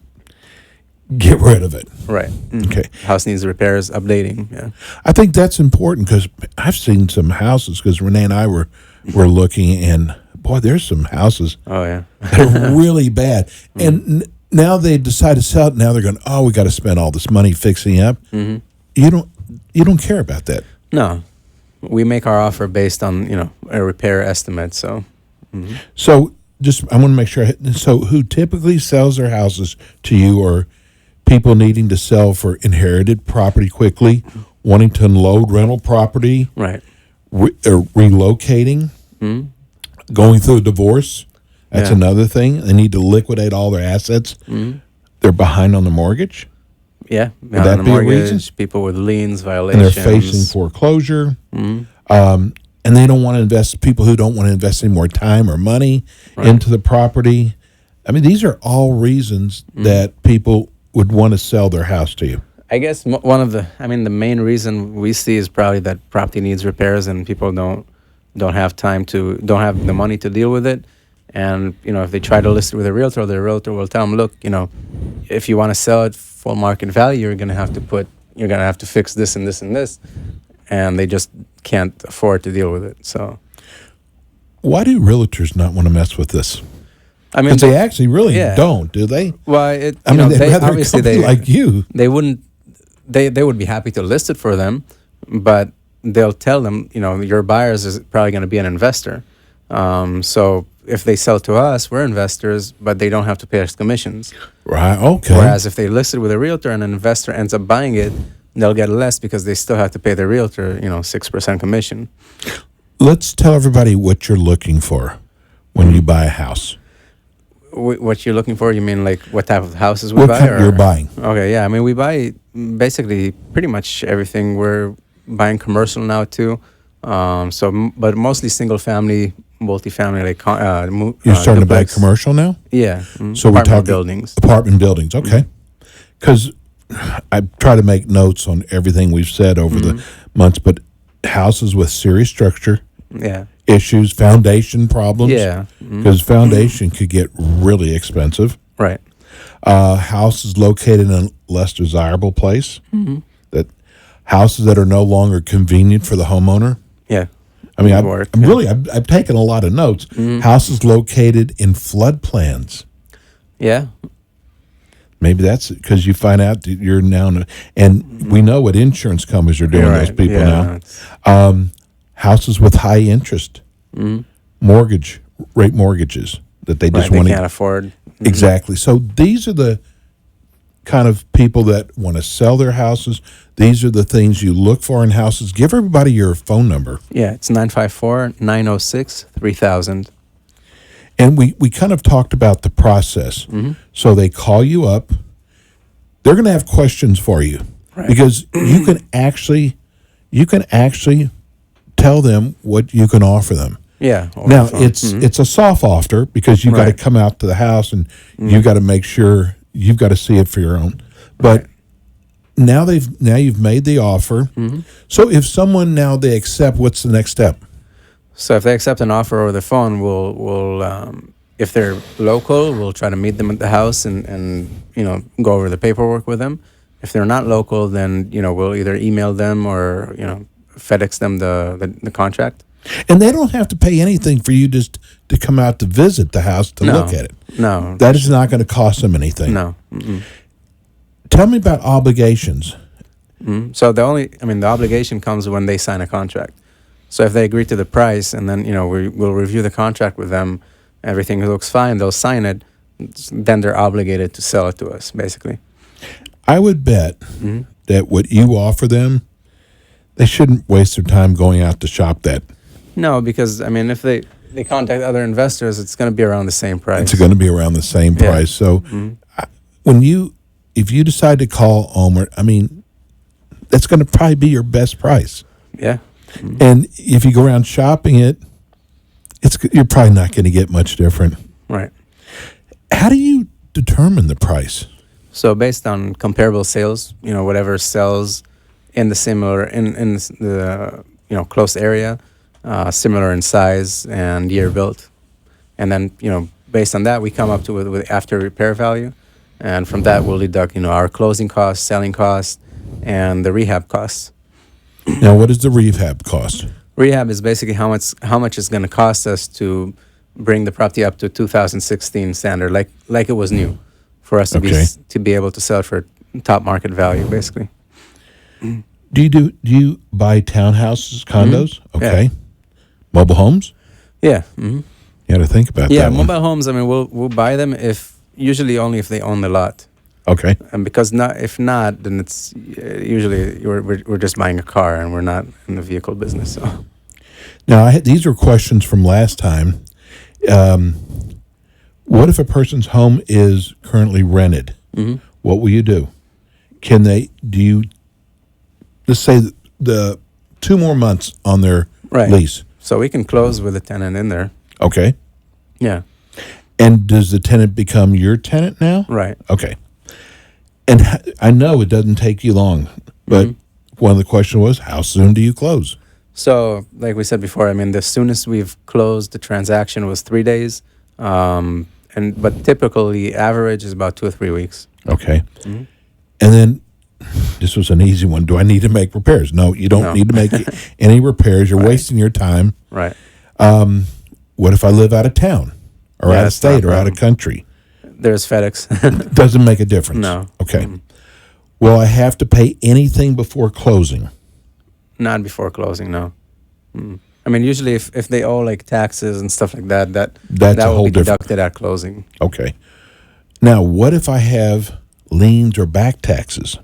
S2: get rid of it.
S3: Right.
S2: Okay.
S3: House needs repairs, updating. Yeah.
S2: I think that's important because I've seen some houses because Renee and I were looking, and boy, there's some houses
S3: Oh, yeah.
S2: that are really bad. And now they decide to sell it. Now they're going, oh, we got to spend all this money fixing it up. You don't care about that.
S3: No. We make our offer based on, a repair estimate. So,
S2: So I want to make sure. So who typically sells their houses to you are people needing to sell for inherited property quickly, wanting to unload rental property,
S3: right.
S2: Relocating, going through a divorce. That's
S3: Yeah.
S2: another thing. They need to liquidate all their assets. They're behind on the mortgage,
S3: Yeah.
S2: Would that
S3: on
S2: be
S3: the
S2: a reason?
S3: mortgage, people with liens,
S2: and
S3: violations.
S2: they're facing foreclosure. and they don't want to invest. People who don't want to invest any more time or money into the property. I mean, these are all reasons that people would want to sell their house to you.
S3: I guess the main reason we see is probably that property needs repairs and people don't have the money to deal with it. And, if they try to list it with a realtor, the realtor will tell them, look, if you want to sell it full market value, you're going to have to fix this and this and this. And they just can't afford to deal with it. So
S2: why do realtors not want to mess with this?
S3: I mean,
S2: because they actually really don't, do they?
S3: Well,
S2: they'd rather
S3: obviously
S2: a company like you.
S3: They wouldn't. They would be happy to list it for them, but they'll tell them, your buyers is probably going to be an investor. So if they sell to us, we're investors, but they don't have to pay us commissions.
S2: Right. Okay.
S3: Whereas if they list it with a realtor and an investor ends up buying it, they'll get less because they still have to pay the realtor, 6% commission.
S2: Let's tell everybody what you're looking for when you buy a house.
S3: What you're looking for? You mean like what type of houses we
S2: What
S3: buy?
S2: kind you're buying?
S3: Okay, yeah. I mean, we buy basically pretty much everything. We're buying commercial now too. But mostly single family, multifamily.
S2: You're starting
S3: duplex.
S2: to buy commercial now?
S3: Yeah.
S2: So we're
S3: Apartment
S2: talking
S3: buildings.
S2: Apartment buildings, okay. Because I try to make notes on everything we've said over the months, but houses with serious structure
S3: Yeah.
S2: issues, foundation problems.
S3: Yeah.
S2: Because foundation could get really expensive.
S3: Right.
S2: Houses located in a less desirable place. That houses that are no longer convenient for the homeowner.
S3: Yeah.
S2: I mean, I've taken a lot of notes. Houses located in flood plans.
S3: Yeah.
S2: Maybe that's because you find out that you're now, and we know what insurance companies are doing to those people now. Houses with high interest, mortgages that they just want to
S3: can't afford.
S2: Exactly. So these are the kind of people that want to sell their houses. These are the things you look for in houses. Give everybody your phone number.
S3: Yeah, it's 954-906-3000.
S2: And we kind of talked about the process. So they call you up. They're going to have questions for you because you can actually tell them what you can offer them.
S3: Yeah.
S2: Now it's a soft offer because you've got to come out to the house and you've got to make sure you've got to see it for your own. But now you've made the offer. So if someone they accept, what's the next step?
S3: So if they accept an offer over the phone, we'll if they're local, we'll try to meet them at the house and go over the paperwork with them. If they're not local, then we'll either email them or FedEx them the contract.
S2: And they don't have to pay anything for you just to come out to visit the house to look at it.
S3: No.
S2: That is not going to cost them anything.
S3: No.
S2: Tell me about obligations.
S3: So the obligation comes when they sign a contract. So if they agree to the price and then, we'll review the contract with them, everything looks fine, they'll sign it, then they're obligated to sell it to us, basically.
S2: I would bet that what you offer them, they shouldn't waste their time going out to shop that.
S3: No, because, if they contact other investors, it's going to be around the same price.
S2: It's going to be around the same price. So if you decide to call Omer, that's going to probably be your best price.
S3: Yeah.
S2: And if you go around shopping you're probably not going to get much different.
S3: Right.
S2: How do you determine the price?
S3: So based on comparable sales, whatever sells in the similar in the close area, similar in size and year built, and then based on that we come up to with after repair value, and from that we'll deduct our closing costs, selling costs, and the rehab costs.
S2: Now, what is the rehab cost?
S3: Rehab is basically how much it's going to cost us to bring the property up to 2016 standard, like it was new, for us to be able to sell it for top market value, basically.
S2: Do you buy townhouses, condos? Okay.
S3: Yeah.
S2: Mobile homes?
S3: Yeah.
S2: You got to think about that.
S3: Yeah, mobile homes. We'll buy them usually only if they own the lot.
S2: Okay.
S3: And because if not, then it's usually we're just buying a car and we're not in the vehicle business. So.
S2: Now, these are questions from last time. What if a person's home is currently rented? What will you do? Let's say the 2 more months on their lease.
S3: So we can close with a tenant in there.
S2: Okay.
S3: Yeah.
S2: And does the tenant become your tenant now?
S3: Right.
S2: Okay. And I know it doesn't take you long, but one of the questions was, how soon do you close?
S3: So, like we said before, I mean, the soonest we've closed the transaction was 3 days, but typically average is about 2 or 3 weeks.
S2: Okay. And then this was an easy one. Do I need to make repairs? No, you don't need to make any repairs. You're wasting your time.
S3: Right.
S2: What if I live out of town or out of state or out of country?
S3: There's FedEx.
S2: Doesn't make a difference.
S3: No.
S2: Okay. Will I have to pay anything before closing?
S3: Not before closing, no. I mean, usually if they owe like taxes and stuff like that, that will
S2: whole
S3: be
S2: different.
S3: deducted at closing.
S2: Okay. Now, what if I have liens or back taxes?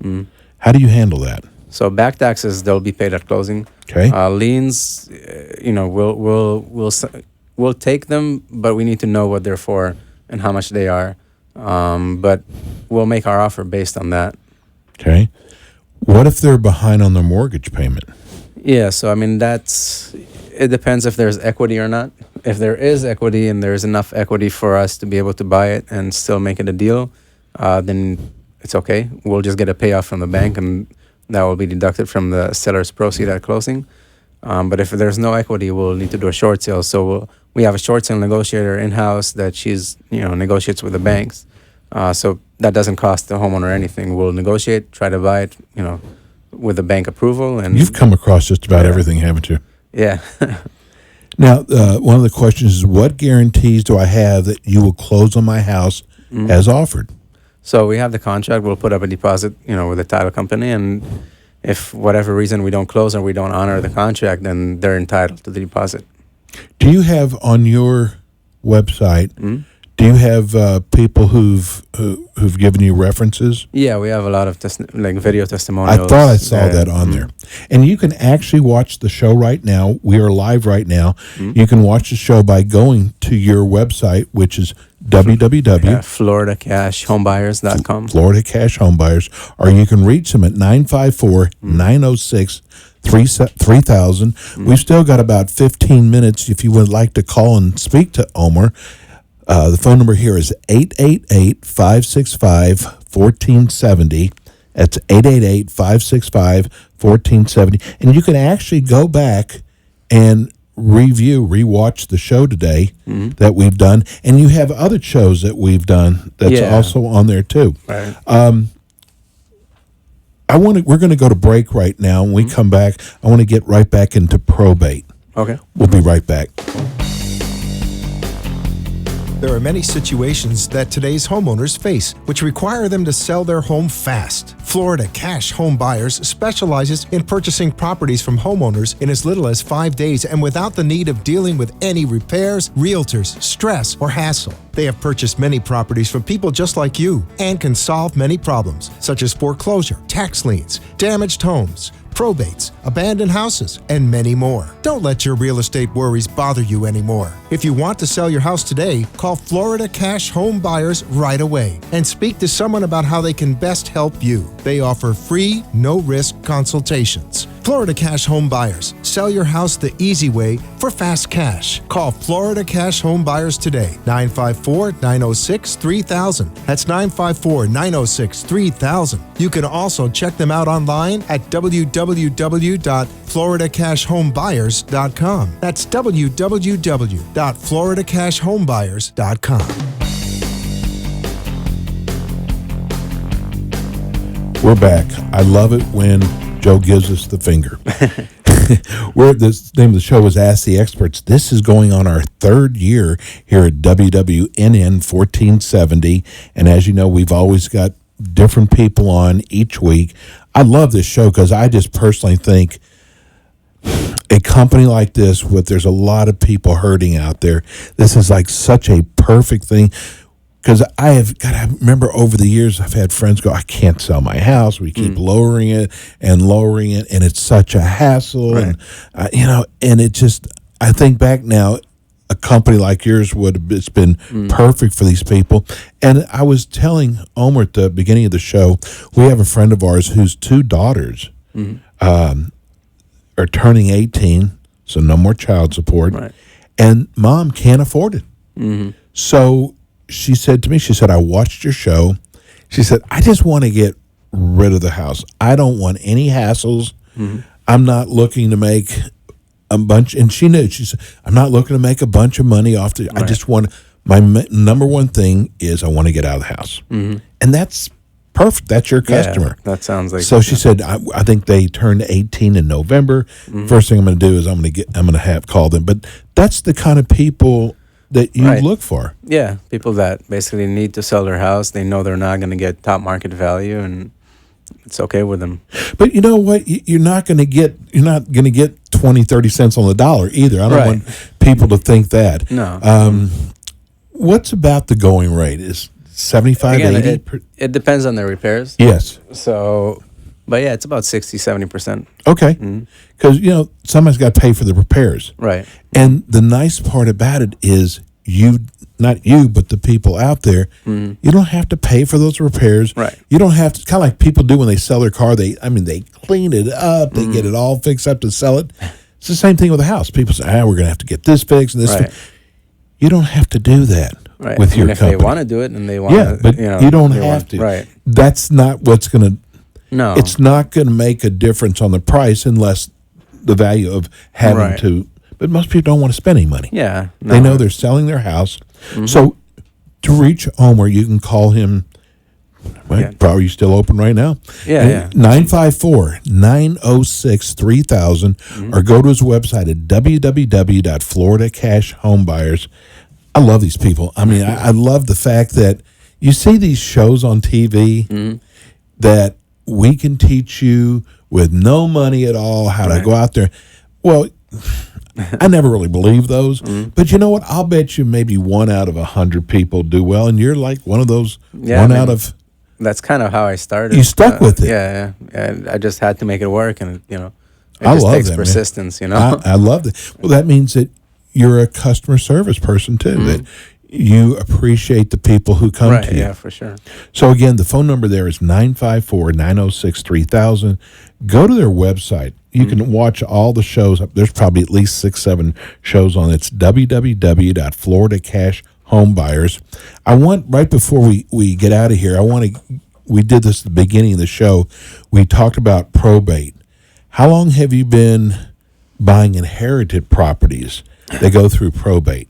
S2: How do you handle that?
S3: So back taxes, they'll be paid at closing.
S2: Okay.
S3: Liens, we'll take them, but we need to know what they're for and how much they are. But we'll make our offer based on that.
S2: Okay. What if they're behind on their mortgage payment?
S3: Yeah, so I mean, it depends if there's equity or not. If there is equity and there's enough equity for us to be able to buy it and still make it a deal, then it's okay. We'll just get a payoff from the bank and that will be deducted from the seller's proceed at closing. But if there's no equity, we'll need to do a short sale. So we have a short sale negotiator in-house that she's, negotiates with the banks. So that doesn't cost the homeowner anything. We'll negotiate, try to buy it, with the bank approval. And
S2: you've come across just about everything, haven't you?
S3: Yeah.
S2: Now, one of the questions is, what guarantees do I have that you will close on my house as offered?
S3: So we have the contract. We'll put up a deposit, with the title company. And if whatever reason we don't close or we don't honor the contract, then they're entitled to the deposit.
S2: Do you have on your website, do you have people who've given you references?
S3: Yeah, we have a lot of video testimonials.
S2: I thought I saw that on there. And you can actually watch the show right now. We are live right now. You can watch the show by going to your website, which is
S3: FloridaCashHomebuyers.com.
S2: Florida Cash Homebuyers, or you can reach them at 954-906-3000. We've still got about 15 minutes if you would like to call and speak to Omer. The phone number here is 888-565-1470. That's 888-565-1470. And you can actually go back and rewatch the show today that we've done. And you have other shows that we've done that's also on there too.
S3: Right.
S2: We're going to go to break right now. When we come back, I want to get right back into probate.
S3: Okay.
S2: We'll be right back.
S1: There are many situations that today's homeowners face which require them to sell their home fast. Florida Cash Home Buyers specializes in purchasing properties from homeowners in as little as 5 days and without the need of dealing with any repairs, realtors, stress, or hassle. They have purchased many properties from people just like you and can solve many problems such as foreclosure, tax liens, damaged homes, probates, abandoned houses, and many more. Don't let your real estate worries bother you anymore. If you want to sell your house today, call Florida Cash Home Buyers right away and speak to someone about how they can best help you. They offer free, no-risk consultations. Florida Cash Home Buyers. Sell your house the easy way for fast cash. Call Florida Cash Home Buyers today. 954-906-3000. That's 954-906-3000. You can also check them out online at www.floridacashhomebuyers.com. That's www.floridacashhomebuyers.com.
S2: We're back. I love it when Joe gives us the finger. The name of the show is Ask the Experts. This is going on our third year here at WWNN 1470. And as you know, we've always got different people on each week. I love this show because I just personally think a company like this, there's a lot of people hurting out there. This is like such a perfect thing. Because I remember over the years, I've had friends go, I can't sell my house. We keep lowering it, and it's such a hassle.
S3: Right.
S2: And, and it just, I think back now, a company like yours it's been perfect for these people. And I was telling Omer at the beginning of the show, we have a friend of ours whose two daughters are turning 18 so no more child support.
S3: Right.
S2: And mom can't afford it. So she said to me, she said, I watched your show. She said, I just want to get rid of the house. I don't want any hassles. I'm not looking to make a bunch. And she knew, she said, I'm not looking to make a bunch of money off the, I just want, my number one thing is I want to get out of the house. And that's perfect. That's your customer.
S3: Yeah, that sounds like.
S2: So she said, I think they turned 18 in November. First thing I'm going to do is I'm going to have call them. But that's the kind of people that you
S3: Right.
S2: look for.
S3: Yeah, people that basically need to sell their house. They know they're not going to get top market value, and it's okay with them.
S2: But you know what? You're not going to get 20, 30 cents on the dollar either. I don't
S3: Right.
S2: want people to think that.
S3: No.
S2: What's about the going rate? Is 75,
S3: Again,
S2: 80?
S3: it depends on the repairs.
S2: Yes.
S3: So, but yeah, it's about 60, 70%.
S2: Okay. Because, somebody's got to pay for the repairs.
S3: Right.
S2: And the nice part about it is not you, but the people out there, you don't have to pay for those repairs.
S3: Right.
S2: You don't have to, kind of like people do when they sell their car. They clean it up. They get it all fixed up to sell it. It's the same thing with a house. People say, we're going to have to get this fixed and this
S3: Right.
S2: fixed. You don't have to do that
S3: Right.
S2: with your
S3: and if
S2: company.
S3: they want to do it and they want
S2: Yeah, but you don't
S3: they
S2: have
S3: want-
S2: to.
S3: Right.
S2: That's not what's going to,
S3: No.
S2: it's not going to make a difference on the price unless the value of having
S3: Right.
S2: to, but most people don't want to spend any money.
S3: Yeah.
S2: They
S3: no.
S2: know they're selling their house. So to reach Omer, you can call him. Well,
S3: Yeah.
S2: probably still open right now.
S3: Yeah.
S2: 954-906-3000 or go to his website at www.floridacashhomebuyers. I love these people. I mean, I love the fact that you see these shows on TV that we can teach you with no money at all how to go out there. Well, I never really believe those, but you know what? I'll bet you maybe 1 out of 100 people do well, and you're like one of those
S3: Yeah,
S2: one
S3: I mean,
S2: out of.
S3: That's kind of how I started.
S2: You stuck with it.
S3: Yeah. And I just had to make it work, and it
S2: I
S3: just
S2: love
S3: takes
S2: that, man.
S3: persistence.
S2: I love that. Well, that means that you're a customer service person too. That you appreciate the people who come
S3: Right.
S2: to you.
S3: Yeah, for sure.
S2: So again, the phone number there is 954-906-3000. Go to their website. You can watch all the shows. There's probably at least 6-7 shows on it. It's www.floridacashhomebuyers. I want, right before we get out of here, we did this at the beginning of the show. We talked about probate. How long have you been buying inherited properties that go through probate?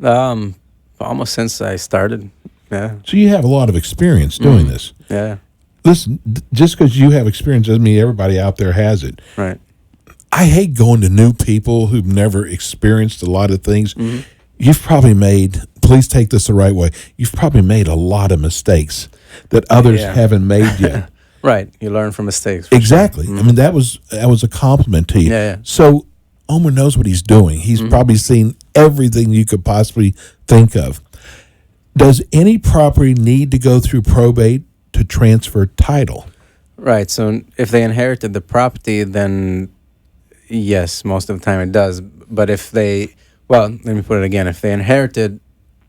S3: Almost since I started. Yeah.
S2: So you have a lot of experience doing this.
S3: Yeah.
S2: Listen, just because you have experience doesn't mean everybody out there has it.
S3: Right.
S2: I hate going to new people who've never experienced a lot of things. You've probably please take this the right way, you've probably made a lot of mistakes that others
S3: Yeah.
S2: haven't made yet.
S3: Right. You learn from mistakes. for
S2: Exactly. I mean, that was a compliment to you.
S3: Yeah.
S2: So Omer knows what he's doing. He's probably seen everything you could possibly think of. Does any property need to go through probate to transfer title?
S3: Right. So if they inherited the property, then yes, most of the time it does. But if let me put it again. If they inherited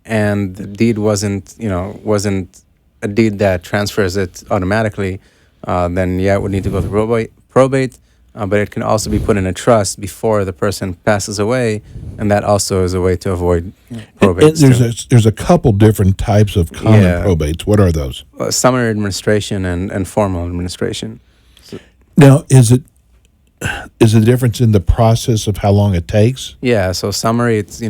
S3: and the deed wasn't a deed that transfers it automatically, then yeah, it would need to go through probate. But it can also be put in a trust before the person passes away, and that also is a way to avoid probate.
S2: There's a couple different types of common
S3: Yeah.
S2: probates. What are those?
S3: Summary administration and formal administration.
S2: Now, is the difference in the process of how long it takes?
S3: Yeah, so summary, it's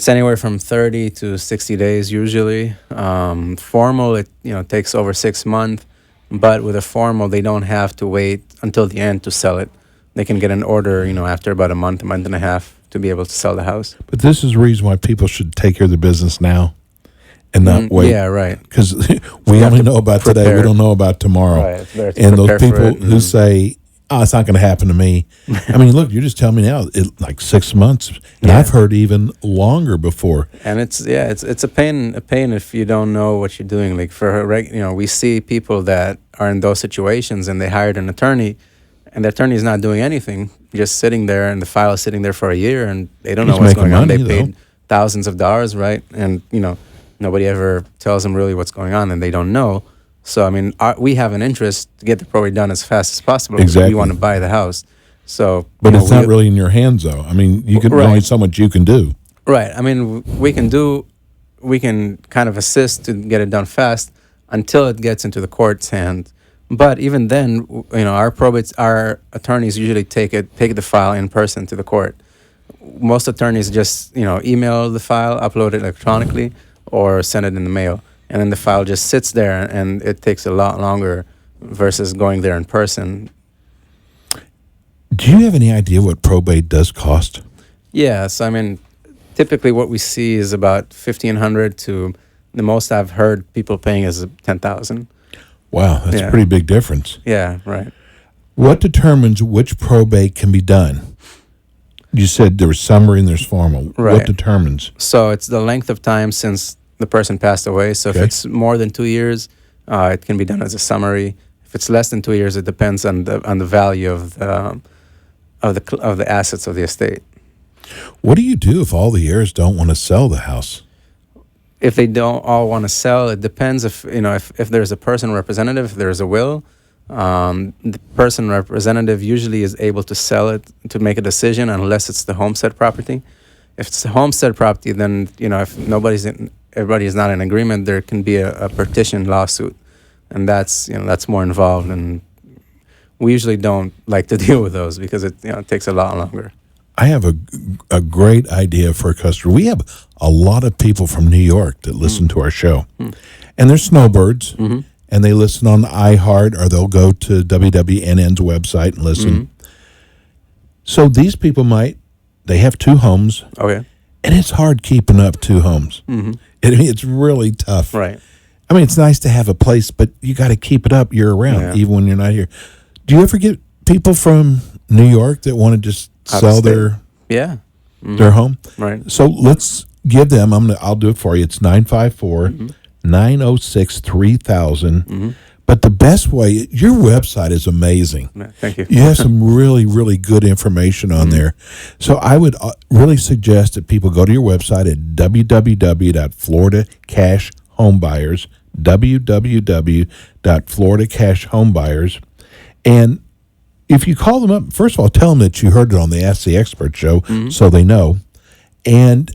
S3: anywhere from 30 to 60 days usually. Formal, it takes over 6 months, but with a formal, they don't have to wait until the end to sell it. They can get an order, after about a month and a half to be able to sell the house.
S2: But this is the reason why people should take care of their business now and not wait.
S3: Yeah, right.
S2: Because we only know about today. We
S3: prepare.
S2: don't know about tomorrow.
S3: Right, it's better to
S2: And those
S3: prepare for
S2: people
S3: it
S2: who say, it's not going to happen to me. I mean, look, you're just telling me now, like 6 months. And
S3: Yeah.
S2: I've heard even longer before.
S3: And it's a pain if you don't know what you're doing. Like we see people that are in those situations and they hired an attorney, and the attorney is not doing anything, just sitting there, and the file is sitting there for a year, and they don't know
S2: He's
S3: what's
S2: making
S3: going on. They
S2: money,
S3: paid thousands of dollars, right? And nobody ever tells them really what's going on, and they don't know. So I mean, we have an interest to get the probate done as fast as possible. Because
S2: Exactly.
S3: we want to buy the house. So,
S2: But
S3: you know,
S2: it's not really in your hands, though. I mean, you can, there's only
S3: Right.
S2: so much you can do.
S3: Right. I mean, we can kind of assist to get it done fast until it gets into the court's hand. But even then, you know, our attorneys usually take the file in person to the court. Most attorneys just, you know, email the file, upload it electronically, or send it in the mail, and then the file just sits there, and it takes a lot longer versus going there in person.
S2: Do you have any idea what probate does cost?
S3: Yes, I mean, typically what we see is about 1,500 to the most I've heard people paying is 10,000.
S2: Wow, that's a
S3: Yeah.
S2: pretty big difference.
S3: Yeah, right.
S2: What determines which probate can be done? You said there was summary and there's formal. What
S3: Right.
S2: determines?
S3: So it's the length of time since the person passed away. So
S2: Okay.
S3: if it's more than 2 years, it can be done as a summary. If it's less than 2 years, it depends on the value of the assets of the estate.
S2: What do you do if all the heirs don't want to sell the house?
S3: If they don't all want to sell, it depends if there's a person representative, if there's a will, the person representative usually is able to sell it to make a decision unless it's the homestead property. If it's the homestead property, then if everybody is not in agreement, there can be a partition lawsuit, and that's more involved, and we usually don't like to deal with those because it takes a lot longer.
S2: I have a great idea for a customer. We have a lot of people from New York that listen to our show, and they're snowbirds, and they listen on iHeart, or they'll go to WWNN's website and listen. So these people they have 2 homes,
S3: Okay.
S2: and it's hard keeping up 2 homes. It's really tough.
S3: Right.
S2: I mean, it's nice to have a place, but you got to keep it up year round,
S3: Yeah.
S2: even when you're not here. Do you ever get people from New York that want to just
S3: Out of
S2: sell
S3: state. Yeah.
S2: their home?
S3: Right.
S2: So let's give them. I'll do it for you. It's 954-906-3000. But the best way, your website is amazing.
S3: Yeah, thank you.
S2: You have some really, really good information on there. So I would really suggest that people go to your website at www.floridacashhomebuyers, www.floridacashhomebuyers. And if you call them up, first of all, tell them that you heard it on the Ask the Expert show so they know. And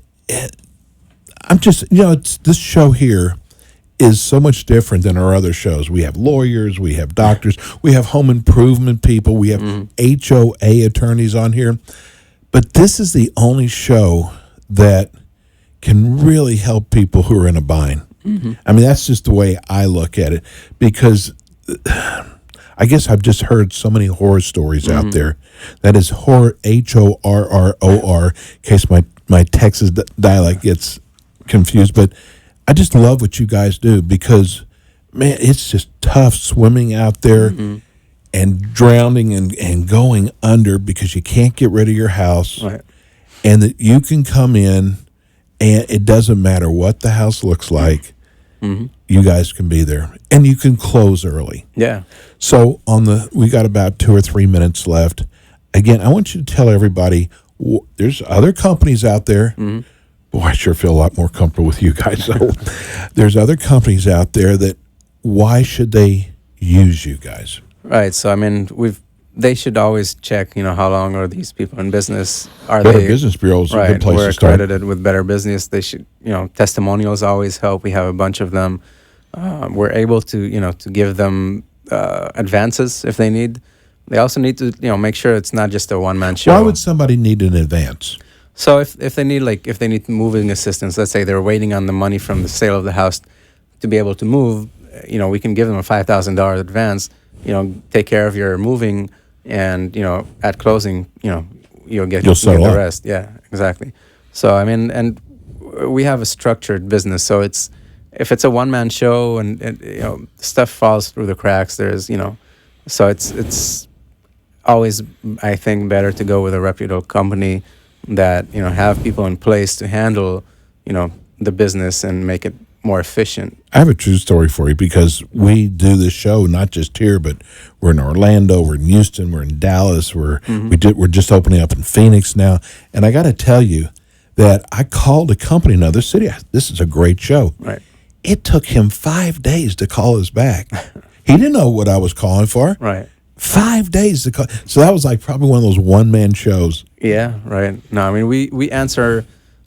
S2: I'm just, this show here is so much different than our other shows. We have lawyers, we have doctors, we have home improvement people, we have HOA attorneys on here. But this is the only show that can really help people who are in a bind. I mean, that's just the way I look at it, because I guess I've just heard so many horror stories out there. That is horror, HORROR, in case my Texas dialect gets confused. But I just love what you guys do, because, man, it's just tough swimming out there and drowning and going under because you can't get rid of your house.
S3: Right.
S2: And that you can come in, and it doesn't matter what the house looks like. You guys can be there, and you can close early.
S3: Yeah.
S2: So we got about 2 or 3 minutes left. Again, I want you to tell everybody there's other companies out there. Boy, I sure feel a lot more comfortable with you guys. So there's other companies out there that, why should they use you guys?
S3: Right. So I mean, they should always check. How long are these people in business? Are
S2: Better
S3: they
S2: Business Bureau is a
S3: right?
S2: good place
S3: We're
S2: to start.
S3: accredited with Better Business. They should. Testimonials always help. We have a bunch of them. We're able to to give them advances if they need. They also need to make sure it's not just a one-man show.
S2: Why would somebody need an advance?
S3: So if they need moving assistance, let's say they're waiting on the money from the sale of the house to be able to move, we can give them a $5,000 advance. Take care of your moving, and at closing, you'll get
S2: settle
S3: the
S2: up.
S3: rest. Yeah, exactly. So I mean, and we have a structured business, so if it's a one-man show and stuff falls through the cracks, there's so it's always, I think, better to go with a reputable company that have people in place to handle the business and make it more efficient.
S2: I have a true story for you, because we do this show not just here, but we're in Orlando, we're in Houston, we're in Dallas, we're just opening up in Phoenix now. And I got to tell you that I called a company in another city. This is a great show.
S3: Right.
S2: It took him 5 days to call us back. He didn't know what I was calling for.
S3: Right.
S2: 5 days to call. So that was like probably one of those one-man shows.
S3: Yeah, right. No, I mean we answer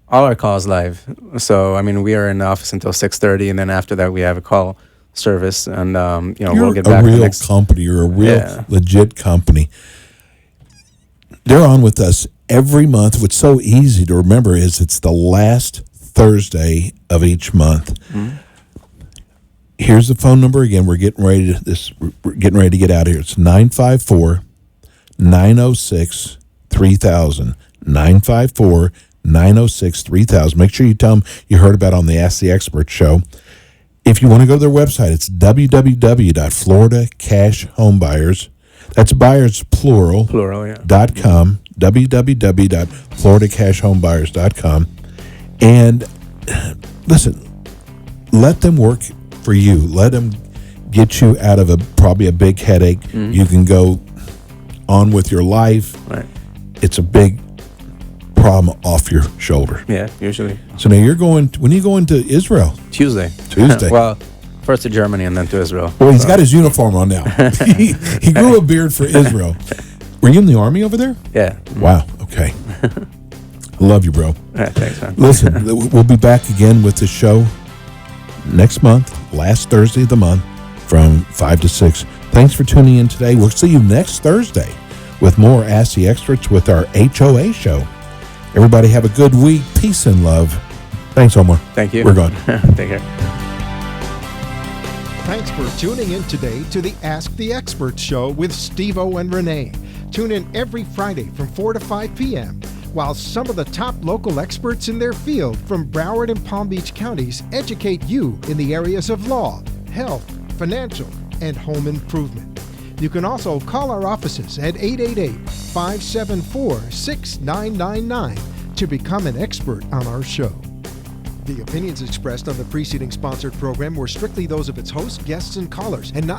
S3: all our calls live. So I mean we are in the office until 6:30, and then after that we have a call service, and
S2: You're
S3: we'll get
S2: a
S3: back
S2: real
S3: the next.
S2: company. You're a real
S3: Yeah.
S2: legit company. They're on with us every month. What's so easy to remember is it's the last Thursday of each month.
S3: Mm-hmm.
S2: Here's the phone number again. We're getting ready to get out of here. It's 954-906-3000. 954-906-3000. Make sure you tell them you heard about it on the Ask the Expert show. If you want to go to their website, it's www.floridacashhomebuyers. That's buyers plural.
S3: Plural, yeah.
S2: .com, www.floridacashhomebuyers.com. And listen, let them work for you. Let them get you out of probably a big headache.
S3: Mm-hmm.
S2: You can go on with your life.
S3: Right.
S2: It's a big problem off your shoulder.
S3: Yeah, usually
S2: So now when are you going to Israel?
S3: Tuesday.
S2: Tuesday.
S3: Well, first to Germany and then to Israel.
S2: Well, he's got his uniform on now. he grew a beard for Israel. Were you in the Army over there?
S3: Yeah.
S2: Wow. Okay. I love you, bro.
S3: All right, thanks, man.
S2: Listen, we'll be back again with the show next month, last Thursday of the month, from 5 to 6. Thanks for tuning in today. We'll see you next Thursday with more Ask the Experts with our HOA show. Everybody have a good week. Peace and love. Thanks, Omar.
S3: Thank you.
S2: We're gone.
S3: Take care.
S1: Thanks for tuning in today to the Ask the Experts show with Steve-O and Renee. Tune in every Friday from 4 to 5 p.m. while some of the top local experts in their field from Broward and Palm Beach counties educate you in the areas of law, health, financial, and home improvement. You can also call our offices at 888-574-6999 to become an expert on our show. The opinions expressed on the preceding sponsored program were strictly those of its hosts, guests, and callers, and not